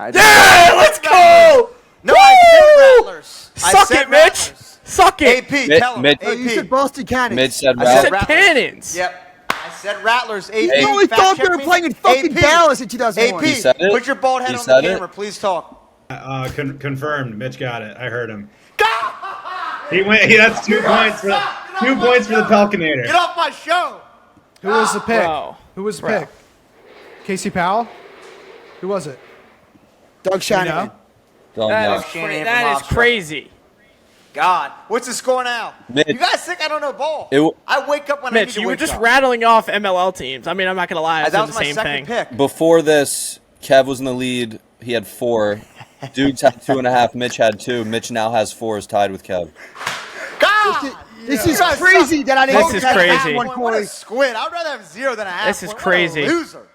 Yeah, let's go! No, I said Rattlers. Suck it, Mitch. Suck it. AP, Mi- tell him. Mitch- Oh, you said Boston Cannons. Mitch said I I said said Rattlers. cannons. Yep. I said Rattlers. AP. You only fact thought they check were me. playing in fucking AP. Dallas in 2001. AP, He said it? put your bald head He on the said it? camera. Please talk. Confirmed. Mitch got it. I heard him. He went. That's 2 points for 2 points for the Pelkinator. Get off my show. Who was the pick? Bro. Who was the Bro. pick? Casey Powell? Who was it? Doug Shanahan. know? Don't That know. is, Shanahan that from is Offshore. crazy. God. What's the score now? Mitch. You guys think I don't know ball? It w- I wake up when I need Mitch, to you were wake just up. rattling off MLL teams. I mean, I'm not going to lie. I That said was the my same second thing. pick. Before this, Kev was in the lead. He had 4. Doogs had 2.5. Mitch had 2. Mitch now has 4. Is tied with Kev. God. This You is guys crazy suck. that I didn't This is have crazy. half one What a quarter. squid. I'd rather have 0 than a half. This is point. crazy. What a loser.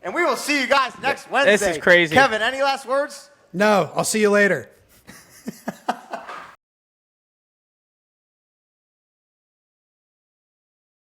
And we will see you guys next Wednesday. This is crazy. Kevin, any last words? No, I'll see you later.